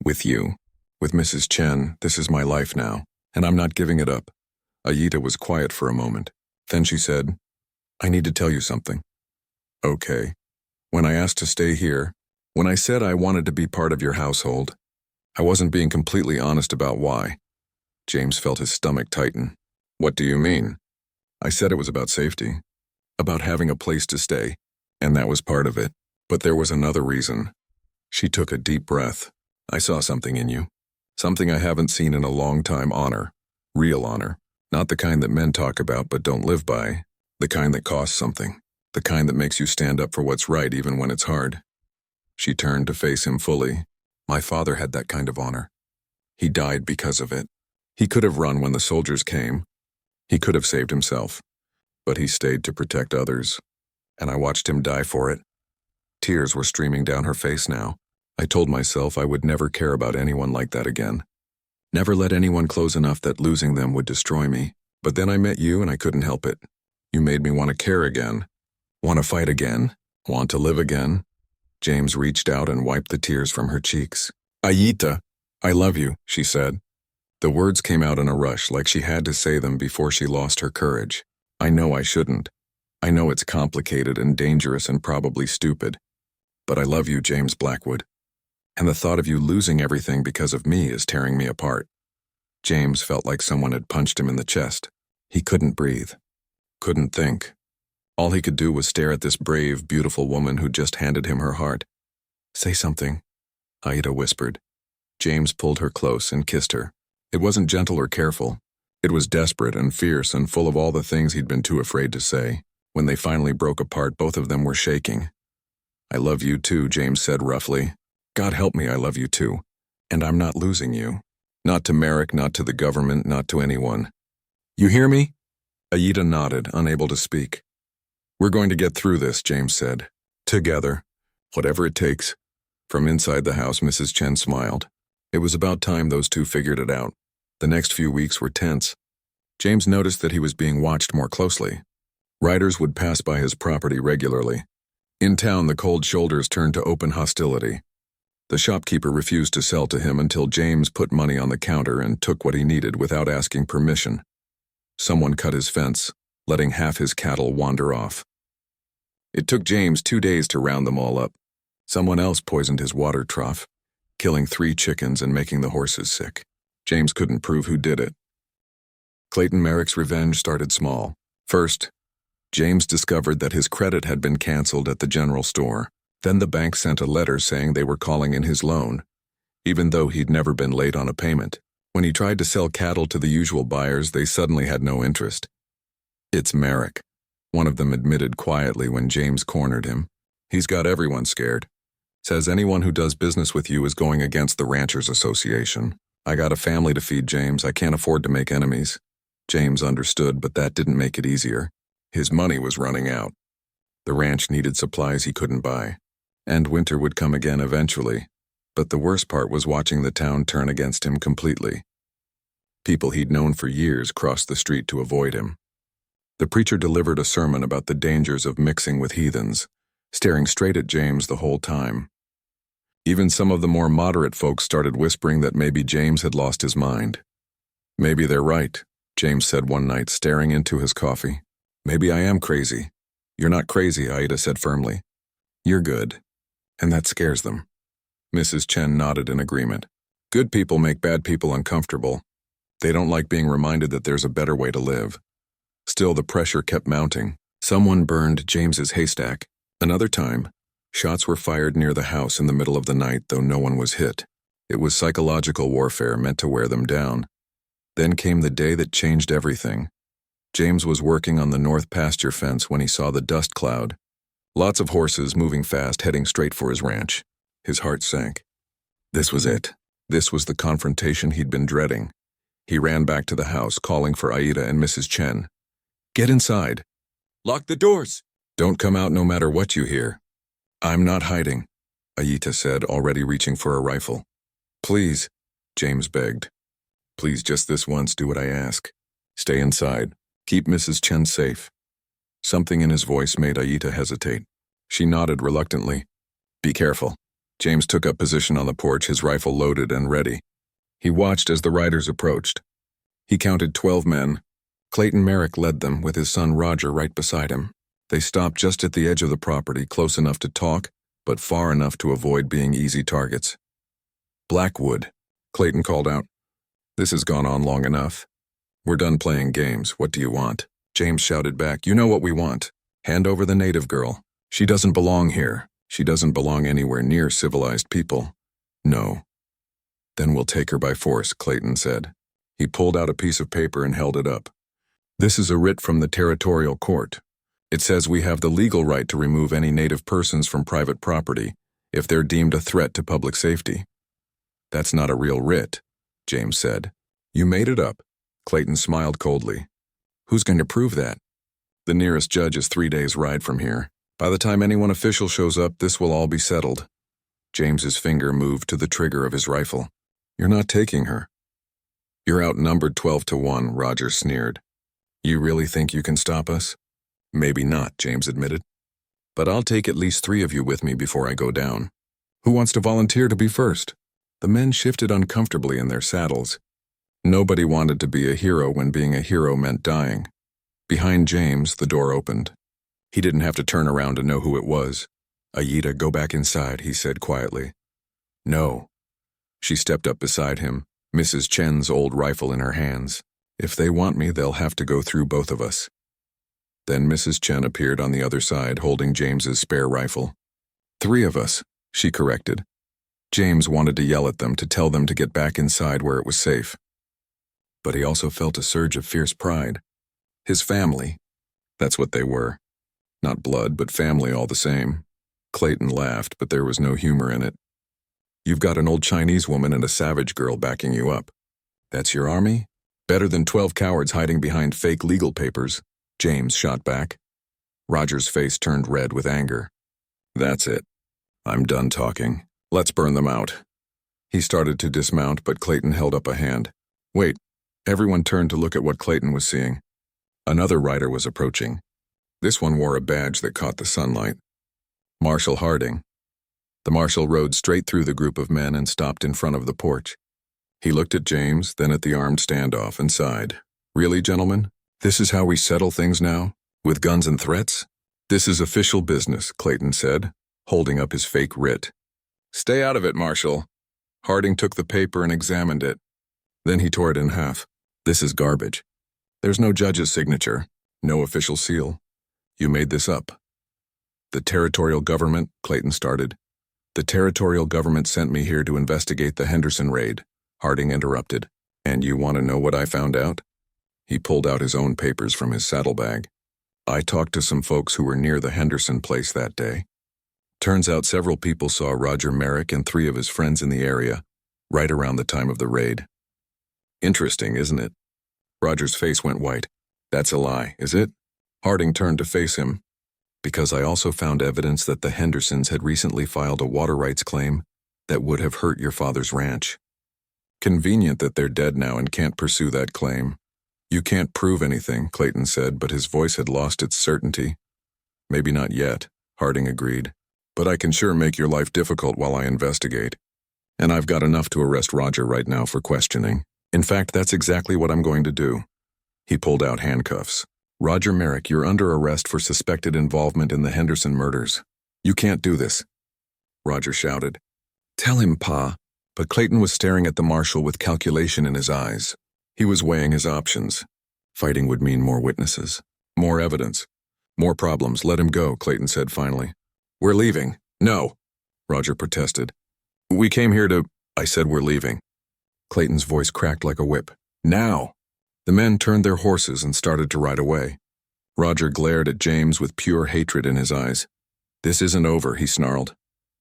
With you. With Mrs. Chen, this is my life now, and I'm not giving it up. Aida was quiet for a moment. Then she said, I need to tell you something. Okay. When I asked to stay here, when I said I wanted to be part of your household, I wasn't being completely honest about why. James felt his stomach tighten. What do you mean? I said it was about safety, about having a place to stay, and that was part of it. But there was another reason. She took a deep breath. I saw something in you. Something I haven't seen in a long time. Honor. Real honor. Not the kind that men talk about but don't live by. The kind that costs something. The kind that makes you stand up for what's right even when it's hard. She turned to face him fully. My father had that kind of honor. He died because of it. He could have run when the soldiers came. He could have saved himself. But he stayed to protect others. And I watched him die for it. Tears were streaming down her face now. I told myself I would never care about anyone like that again. Never let anyone close enough that losing them would destroy me. But then I met you and I couldn't help it. You made me want to care again. Want to fight again. Want to live again. James reached out and wiped the tears from her cheeks. Aida, I love you, she said. The words came out in a rush, like she had to say them before she lost her courage. I know I shouldn't. I know it's complicated and dangerous and probably stupid. But I love you, James Blackwood. And the thought of you losing everything because of me is tearing me apart. James felt like someone had punched him in the chest. He couldn't breathe. Couldn't think. All he could do was stare at this brave, beautiful woman who just handed him her heart. Say something, Aida whispered. James pulled her close and kissed her. It wasn't gentle or careful. It was desperate and fierce and full of all the things he'd been too afraid to say. When they finally broke apart, both of them were shaking. I love you too, James said roughly. God help me, I love you too. And I'm not losing you. Not to Merrick, not to the government, not to anyone. You hear me? Aida nodded, unable to speak. We're going to get through this, James said. Together. Whatever it takes. From inside the house, Mrs. Chen smiled. It was about time those two figured it out. The next few weeks were tense. James noticed that he was being watched more closely. Riders would pass by his property regularly. In town, the cold shoulders turned to open hostility. The shopkeeper refused to sell to him until James put money on the counter and took what he needed without asking permission. Someone cut his fence, letting half his cattle wander off. It took James 2 days to round them all up. Someone else poisoned his water trough, killing 3 chickens and making the horses sick. James couldn't prove who did it. Clayton Merrick's revenge started small. First, James discovered that his credit had been canceled at the general store. Then the bank sent a letter saying they were calling in his loan, even though he'd never been late on a payment. When he tried to sell cattle to the usual buyers, they suddenly had no interest. It's Merrick, one of them admitted quietly when James cornered him. He's got everyone scared. Says anyone who does business with you is going against the Ranchers Association. I got a family to feed, James. I can't afford to make enemies. James understood, but that didn't make it easier. His money was running out. The ranch needed supplies he couldn't buy. And winter would come again eventually. But the worst part was watching the town turn against him completely. People he'd known for years crossed the street to avoid him. The preacher delivered a sermon about the dangers of mixing with heathens, staring straight at James the whole time. Even some of the more moderate folks started whispering that maybe James had lost his mind. Maybe they're right, James said one night, staring into his coffee. Maybe I am crazy. You're not crazy, Aida said firmly. You're good. And that scares them. Mrs. Chen nodded in agreement. Good people make bad people uncomfortable. They don't like being reminded that there's a better way to live. Still, the pressure kept mounting. Someone burned James's haystack. Another time, Shots were fired near the house in the middle of the night, though no one was hit. It was psychological warfare meant to wear them down. Then came the day that changed everything. James was working on the north pasture fence when he saw the dust cloud. Lots of horses moving fast, heading straight for his ranch. His heart sank. This was it. This was the confrontation he'd been dreading. He ran back to the house, calling for Aida and Mrs. Chen. "Get inside. Lock the doors. Don't come out no matter what you hear." "I'm not hiding," Aida said, already reaching for a rifle. "Please," James begged. "Please, just this once, do what I ask. Stay inside. Keep Mrs. Chen safe." Something in his voice made Aida hesitate. She nodded reluctantly. "Be careful." James took up position on the porch, his rifle loaded and ready. He watched as the riders approached. He counted 12 men. Clayton Merrick led them, with his son Roger right beside him. They stopped just at the edge of the property, close enough to talk, but far enough to avoid being easy targets. "Blackwood," Clayton called out. "This has gone on long enough. We're done playing games. What do you want?" James shouted back. "You know what we want. Hand over the native girl. She doesn't belong here. She doesn't belong anywhere near civilized people." "No." "Then we'll take her by force," Clayton said. He pulled out a piece of paper and held it up. "This is a writ from the territorial court. It says we have the legal right to remove any native persons from private property if they're deemed a threat to public safety." "That's not a real writ," James said. "You made it up." Clayton smiled coldly. "Who's going to prove that?" "The nearest judge is 3 days' ride from here. By the time anyone official shows up, this will all be settled." James's finger moved to the trigger of his rifle. "You're not taking her." "You're outnumbered 12-1, Roger sneered. "You really think you can stop us?" "Maybe not," James admitted. "But I'll take at least 3 of you with me before I go down. Who wants to volunteer to be first?" The men shifted uncomfortably in their saddles. Nobody wanted to be a hero when being a hero meant dying. Behind James, the door opened. He didn't have to turn around to know who it was. "Aida, go back inside," he said quietly. "No." She stepped up beside him, Mrs. Chen's old rifle in her hands. "If they want me, they'll have to go through both of us." Then Mrs. Chen appeared on the other side, holding James's spare rifle. "3 of us," she corrected. James wanted to yell at them, to tell them to get back inside where it was safe. But he also felt a surge of fierce pride. His family. That's what they were. Not blood, but family all the same. Clayton laughed, but there was no humor in it. "You've got an old Chinese woman and a savage girl backing you up. That's your army? Better than 12 cowards hiding behind fake legal papers," James shot back. Roger's face turned red with anger. "That's it. I'm done talking. Let's burn them out." He started to dismount, but Clayton held up a hand. "Wait." Everyone turned to look at what Clayton was seeing. Another rider was approaching. This one wore a badge that caught the sunlight. Marshal Harding. The marshal rode straight through the group of men and stopped in front of the porch. He looked at James, then at the armed standoff, and sighed. "Really, gentlemen? This is how we settle things now? With guns and threats?" "This is official business," Clayton said, holding up his fake writ. "Stay out of it, Marshal." Harding took the paper and examined it. Then he tore it in half. "This is garbage. There's no judge's signature, no official seal. You made this up." "The territorial government," Clayton started. "The territorial government sent me here to investigate the Henderson raid," Harding interrupted. "And you want to know what I found out?" He pulled out his own papers from his saddlebag. "I talked to some folks who were near the Henderson place that day. Turns out several people saw Roger Merrick and 3 of his friends in the area, right around the time of the raid." "Interesting, isn't it?" Roger's face went white. "That's a lie, is it?" Harding turned to face him. "Because I also found evidence that the Hendersons had recently filed a water rights claim that would have hurt your father's ranch. Convenient that they're dead now and can't pursue that claim." "You can't prove anything," Clayton said, but his voice had lost its certainty. "Maybe not yet," Harding agreed. "But I can sure make your life difficult while I investigate. And I've got enough to arrest Roger right now for questioning. In fact, that's exactly what I'm going to do." He pulled out handcuffs. "Roger Merrick, you're under arrest for suspected involvement in the Henderson murders. You can't do this," Roger shouted. "Tell him, Pa." But Clayton was staring at the marshal with calculation in his eyes. He was weighing his options. Fighting would mean more witnesses, more evidence, more problems. "Let him go," Clayton said finally. "We're leaving. No, Roger protested. We came here to... I said we're leaving. Clayton's voice cracked like a whip. Now! The men turned their horses and started to ride away. Roger glared at James with pure hatred in his eyes. This isn't over, he snarled.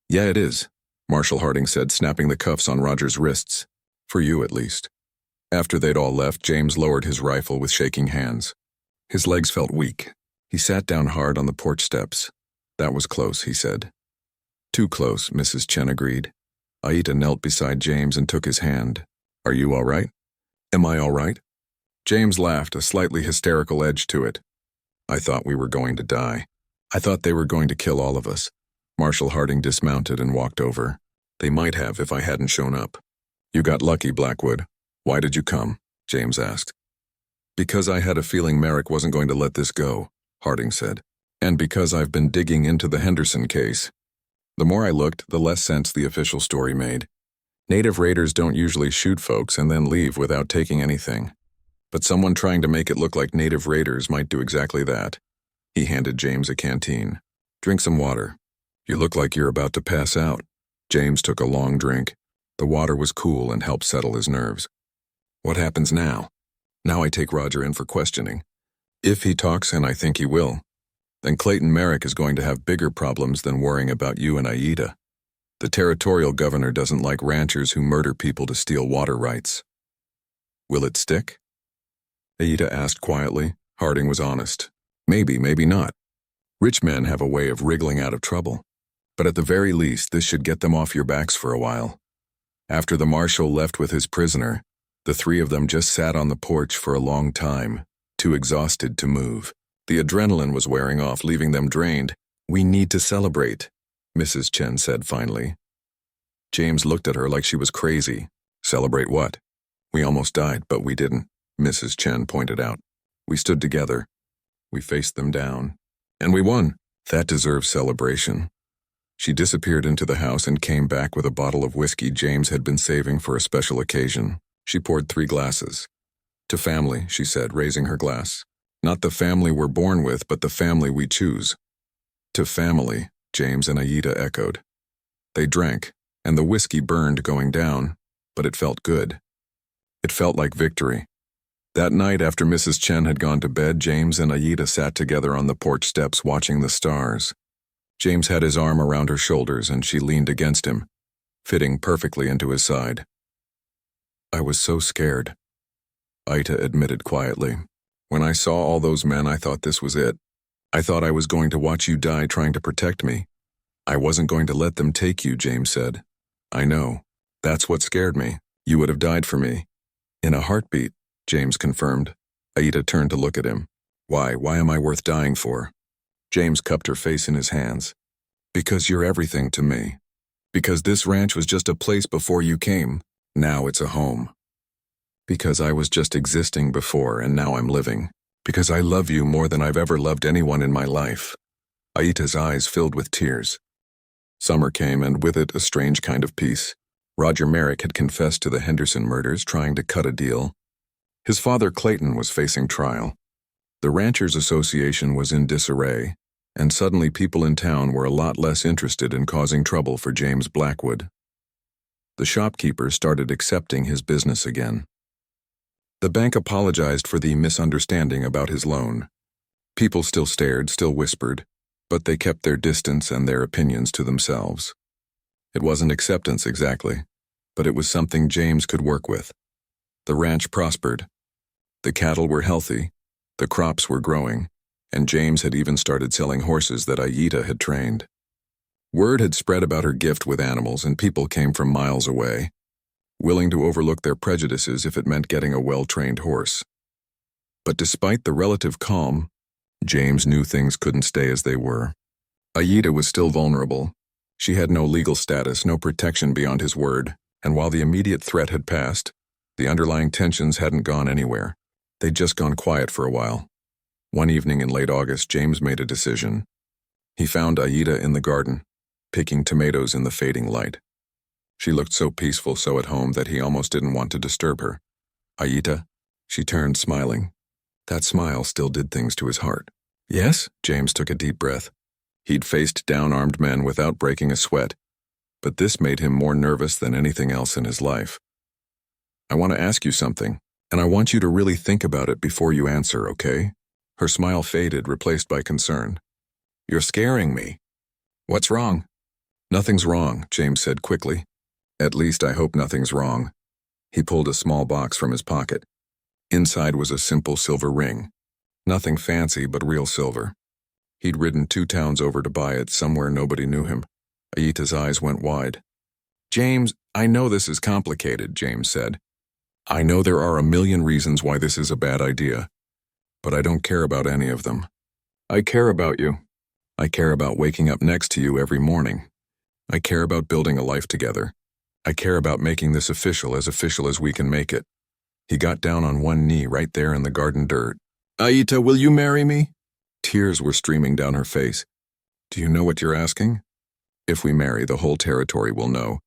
Yeah, it is, Marshall Harding said, snapping the cuffs on Roger's wrists. For you, at least. After they'd all left, James lowered his rifle with shaking hands. His legs felt weak. He sat down hard on the porch steps. That was close, he said. Too close, Mrs. Chen agreed. Aita knelt beside James and took his hand. Are you all right? Am I all right? James laughed, a slightly hysterical edge to it. I thought we were going to die. I thought they were going to kill all of us. Marshall Harding dismounted and walked over. They might have if I hadn't shown up. You got lucky, Blackwood. Why did you come? James asked. Because I had a feeling Merrick wasn't going to let this go, Harding said. And because I've been digging into the Henderson case. The more I looked, the less sense the official story made. Native raiders don't usually shoot folks and then leave without taking anything. But someone trying to make it look like native raiders might do exactly that. He handed James a canteen. Drink some water. You look like you're about to pass out. James took a long drink. The water was cool and helped settle his nerves. What happens now? Now I take Roger in for questioning. If he talks, and I think he will, then Clayton Merrick is going to have bigger problems than worrying about you and Aida. The territorial governor doesn't like ranchers who murder people to steal water rights. Will it stick? Aida asked quietly. Harding was honest. Maybe, maybe not. Rich men have a way of wriggling out of trouble. But at the very least, this should get them off your backs for a while. After the marshal left with his prisoner, the three of them just sat on the porch for a long time, too exhausted to move. The adrenaline was wearing off, leaving them drained. We need to celebrate, Mrs. Chen said finally. James looked at her like she was crazy. Celebrate what? We almost died, but we didn't, Mrs. Chen pointed out. We stood together. We faced them down. And we won. That deserves celebration. She disappeared into the house and came back with a bottle of whiskey James had been saving for a special occasion. She poured 3 glasses. To family, she said, raising her glass. Not the family we're born with, but the family we choose. To family, James and Aida echoed. They drank, and the whiskey burned going down, but it felt good. It felt like victory. That night after Mrs. Chen had gone to bed, James and Aida sat together on the porch steps watching the stars. James had his arm around her shoulders and she leaned against him, fitting perfectly into his side. I was so scared, Aida admitted quietly. When I saw all those men, I thought this was it. I thought I was going to watch you die trying to protect me. I wasn't going to let them take you, James said. I know. That's what scared me. You would have died for me. In a heartbeat, James confirmed. Aida turned to look at him. Why? Why am I worth dying for? James cupped her face in his hands. Because you're everything to me. Because this ranch was just a place before you came. Now it's a home. Because I was just existing before and now I'm living. Because I love you more than I've ever loved anyone in my life. Aida's eyes filled with tears. Summer came and with it a strange kind of peace. Roger Merrick had confessed to the Henderson murders, trying to cut a deal. His father Clayton was facing trial. The Ranchers Association was in disarray, and suddenly people in town were a lot less interested in causing trouble for James Blackwood. The shopkeeper started accepting his business again. The bank apologized for the misunderstanding about his loan. People still stared, still whispered, but they kept their distance and their opinions to themselves. It wasn't acceptance exactly, but it was something James could work with. The ranch prospered. The cattle were healthy, the crops were growing, and James had even started selling horses that Aida had trained. Word had spread about her gift with animals, and people came from miles away, willing to overlook their prejudices if it meant getting a well-trained horse. But despite the relative calm, James knew things couldn't stay as they were. Aida was still vulnerable. She had no legal status, no protection beyond his word, and while the immediate threat had passed, the underlying tensions hadn't gone anywhere. They'd just gone quiet for a while. One evening in late August, James made a decision. He found Aida in the garden, picking tomatoes in the fading light. She looked so peaceful, so at home, that he almost didn't want to disturb her. Aida? She turned, smiling. That smile still did things to his heart. Yes? James took a deep breath. He'd faced down-armed men without breaking a sweat, but this made him more nervous than anything else in his life. "I want to ask you something, and I want you to really think about it before you answer, okay?" Her smile faded, replaced by concern. "You're scaring me." "What's wrong?" "Nothing's wrong," James said quickly. "At least I hope nothing's wrong." He pulled a small box from his pocket. Inside was a simple silver ring. Nothing fancy, but real silver. He'd ridden 2 towns over to buy it, somewhere nobody knew him. Aita's eyes went wide. "James, I know this is complicated," James said. "I know there are a million reasons why this is a bad idea, but I don't care about any of them. I care about you. I care about waking up next to you every morning. I care about building a life together. I care about making this official as we can make it." He got down on one knee right there in the garden dirt. "Aita, will you marry me?" Tears were streaming down her face. "Do you know what you're asking? If we marry, the whole territory will know.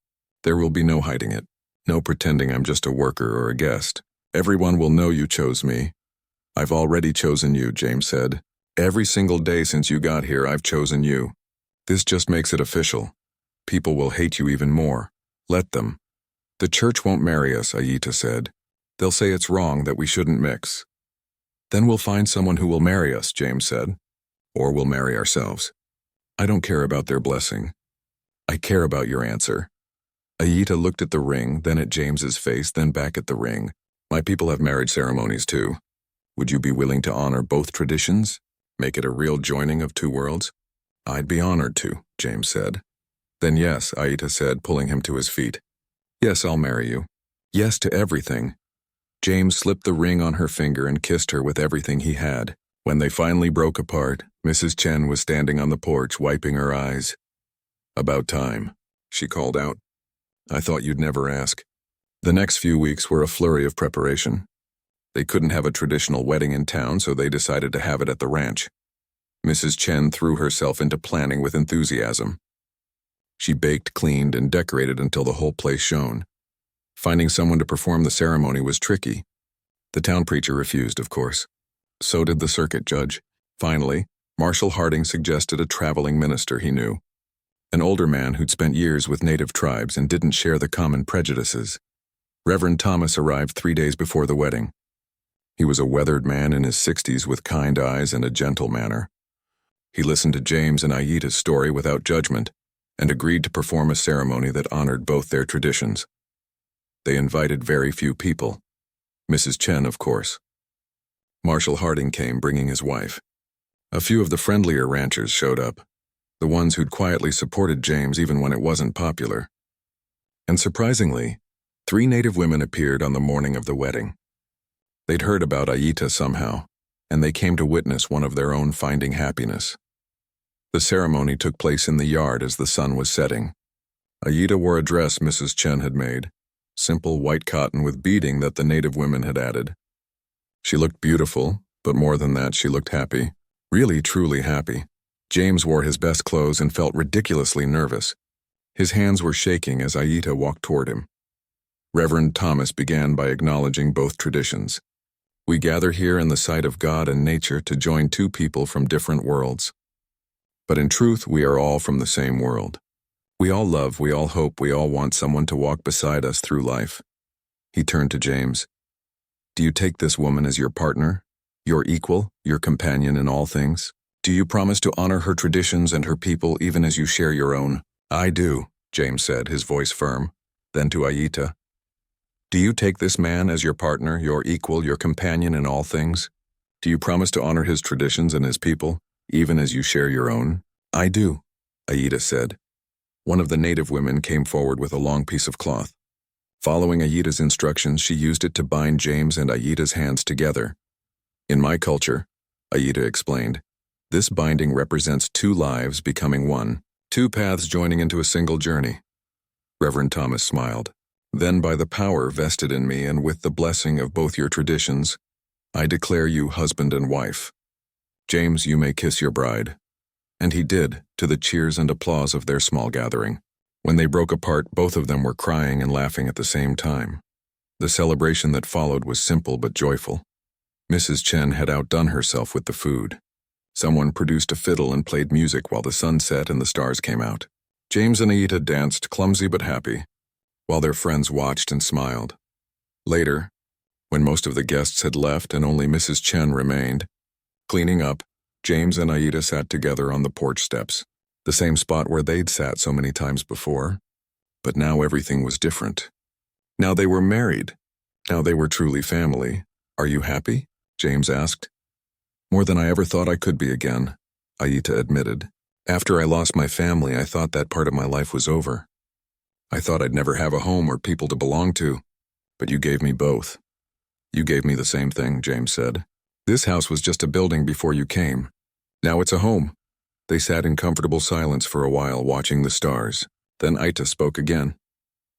There will be no hiding it. No pretending I'm just a worker or a guest. Everyone will know you chose me." "I've already chosen you," James said. "Every single day since you got here, I've chosen you. This just makes it official. People will hate you even more. Let them." "The church won't marry us," Aita said. "They'll say it's wrong, that we shouldn't mix." "Then we'll find someone who will marry us," James said. "Or we'll marry ourselves. I don't care about their blessing. I care about your answer." Aita looked at the ring, then at James's face, then back at the ring. "My people have marriage ceremonies too. Would you be willing to honor both traditions? Make it a real joining of 2 worlds?" "I'd be honored to," James said. "Then yes," Aita said, pulling him to his feet. "Yes, I'll marry you. Yes to everything." James slipped the ring on her finger and kissed her with everything he had. When they finally broke apart, Mrs. Chen was standing on the porch, wiping her eyes. "About time," she called out. "I thought you'd never ask." The next few weeks were a flurry of preparation. They couldn't have a traditional wedding in town, so they decided to have it at the ranch. Mrs. Chen threw herself into planning with enthusiasm. She baked, cleaned, and decorated until the whole place shone. Finding someone to perform the ceremony was tricky. The town preacher refused, of course. So did the circuit judge. Finally, Marshall Harding suggested a traveling minister he knew. An older man who'd spent years with native tribes and didn't share the common prejudices. Reverend Thomas arrived 3 days before the wedding. He was a weathered man in his 60s with kind eyes and a gentle manner. He listened to James and Aita's story without judgment and agreed to perform a ceremony that honored both their traditions. They invited very few people. Mrs. Chen, of course. Marshall Harding came, bringing his wife. A few of the friendlier ranchers showed up, the ones who'd quietly supported James even when it wasn't popular. And surprisingly, 3 native women appeared on the morning of the wedding. They'd heard about Aita somehow, and they came to witness one of their own finding happiness. The ceremony took place in the yard as the sun was setting. Aita wore a dress Mrs. Chen had made, simple white cotton with beading that the native women had added. She looked beautiful, but more than that, she looked happy. Really, truly happy. James wore his best clothes and felt ridiculously nervous. His hands were shaking as Aita walked toward him. Reverend Thomas began by acknowledging both traditions. "We gather here in the sight of God and nature to join 2 people from different worlds. But in truth, we are all from the same world. We all love, we all hope, we all want someone to walk beside us through life." He turned to James. "Do you take this woman as your partner, your equal, your companion in all things? Do you promise to honor her traditions and her people even as you share your own?" "I do," James said, his voice firm. Then to Aita, "Do you take this man as your partner, your equal, your companion in all things? Do you promise to honor his traditions and his people, even as you share your own?" "I do," Aita said. One of the native women came forward with a long piece of cloth. Following Aita's instructions, she used it to bind James and Aita's hands together. "In my culture," Aita explained, "this binding represents 2 lives becoming one, 2 paths joining into a single journey." Reverend Thomas smiled. "Then by the power vested in me and with the blessing of both your traditions, I declare you husband and wife. James, you may kiss your bride." And he did, to the cheers and applause of their small gathering. When they broke apart, both of them were crying and laughing at the same time. The celebration that followed was simple but joyful. Mrs. Chen had outdone herself with the food. Someone produced a fiddle and played music while the sun set and the stars came out. James and Aida danced, clumsy but happy, while their friends watched and smiled. Later, when most of the guests had left and only Mrs. Chen remained, cleaning up, James and Aida sat together on the porch steps, the same spot where they'd sat so many times before. But now everything was different. Now they were married. Now they were truly family. "Are you happy?" James asked. "More than I ever thought I could be again," Aida admitted. "After I lost my family, I thought that part of my life was over. I thought I'd never have a home or people to belong to. But you gave me both." "You gave me the same thing," James said. "This house was just a building before you came. Now it's a home." They sat in comfortable silence for a while, watching the stars. Then Aida spoke again.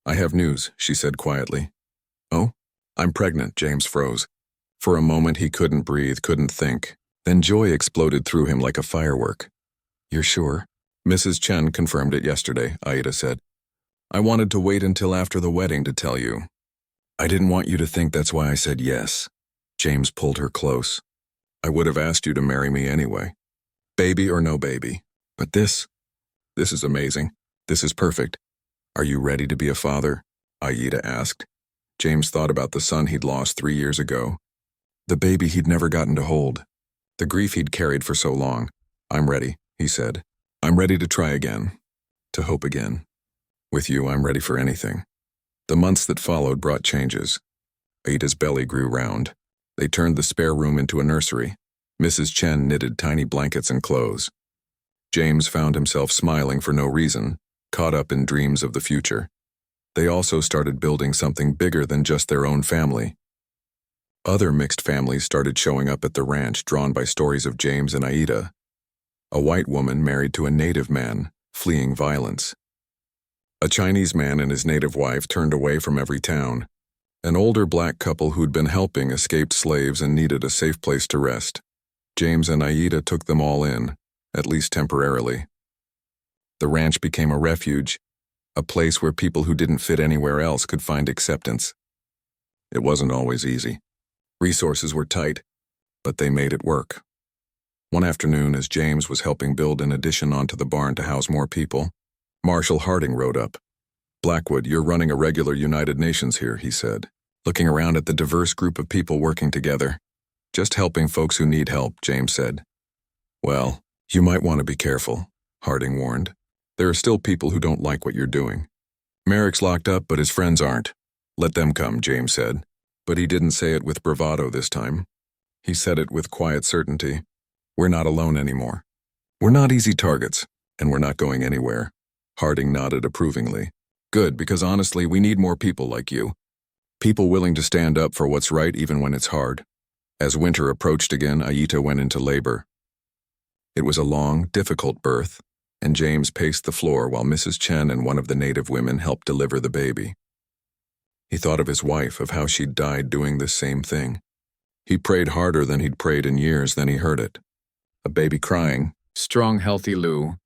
"I have news," she said quietly. "Oh? I'm pregnant," James froze. For a moment he couldn't breathe, couldn't think. Then joy exploded through him like a firework. "You're sure?" "Mrs. Chen confirmed it yesterday," Aida said. "I wanted to wait until after the wedding to tell you. I didn't want you to think that's why I said yes." James pulled her close. "I would have asked you to marry me anyway. Baby or no baby. But this is amazing. This is perfect. Are you ready to be a father?" Aida asked. James thought about the son he'd lost 3 years ago. The baby he'd never gotten to hold. The grief he'd carried for so long. "I'm ready," he said. "I'm ready to try again. To hope again. With you, I'm ready for anything." The months that followed brought changes. Aida's belly grew round. They turned the spare room into a nursery. Mrs. Chen knitted tiny blankets and clothes. James found himself smiling for no reason, caught up in dreams of the future. They also started building something bigger than just their own family. Other mixed families started showing up at the ranch, drawn by stories of James and Aida. A white woman married to a native man, fleeing violence. A Chinese man and his native wife turned away from every town. An older black couple who'd been helping escaped slaves and needed a safe place to rest. James and Aida took them all in, at least temporarily. The ranch became a refuge, a place where people who didn't fit anywhere else could find acceptance. It wasn't always easy. Resources were tight, but they made it work. One afternoon, as James was helping build an addition onto the barn to house more people, Marshall Harding rode up. "Blackwood, you're running a regular United Nations here," he said, looking around at the diverse group of people working together. "Just helping folks who need help," James said. "Well, you might want to be careful," Harding warned. "There are still people who don't like what you're doing. Merrick's locked up, but his friends aren't. Let them come," James said. But he didn't say it with bravado this time. He said it with quiet certainty. "We're not alone anymore. We're not easy targets, and we're not going anywhere." Harding nodded approvingly. "Good, because honestly, we need more people like you. People willing to stand up for what's right even when it's hard." As winter approached again, Aida went into labor. It was a long, difficult birth, and James paced the floor while Mrs. Chen and one of the native women helped deliver the baby. He thought of his wife, of how she'd died doing this same thing. He prayed harder than he'd prayed in years, then he heard it. A baby crying. "Strong, healthy Lou,"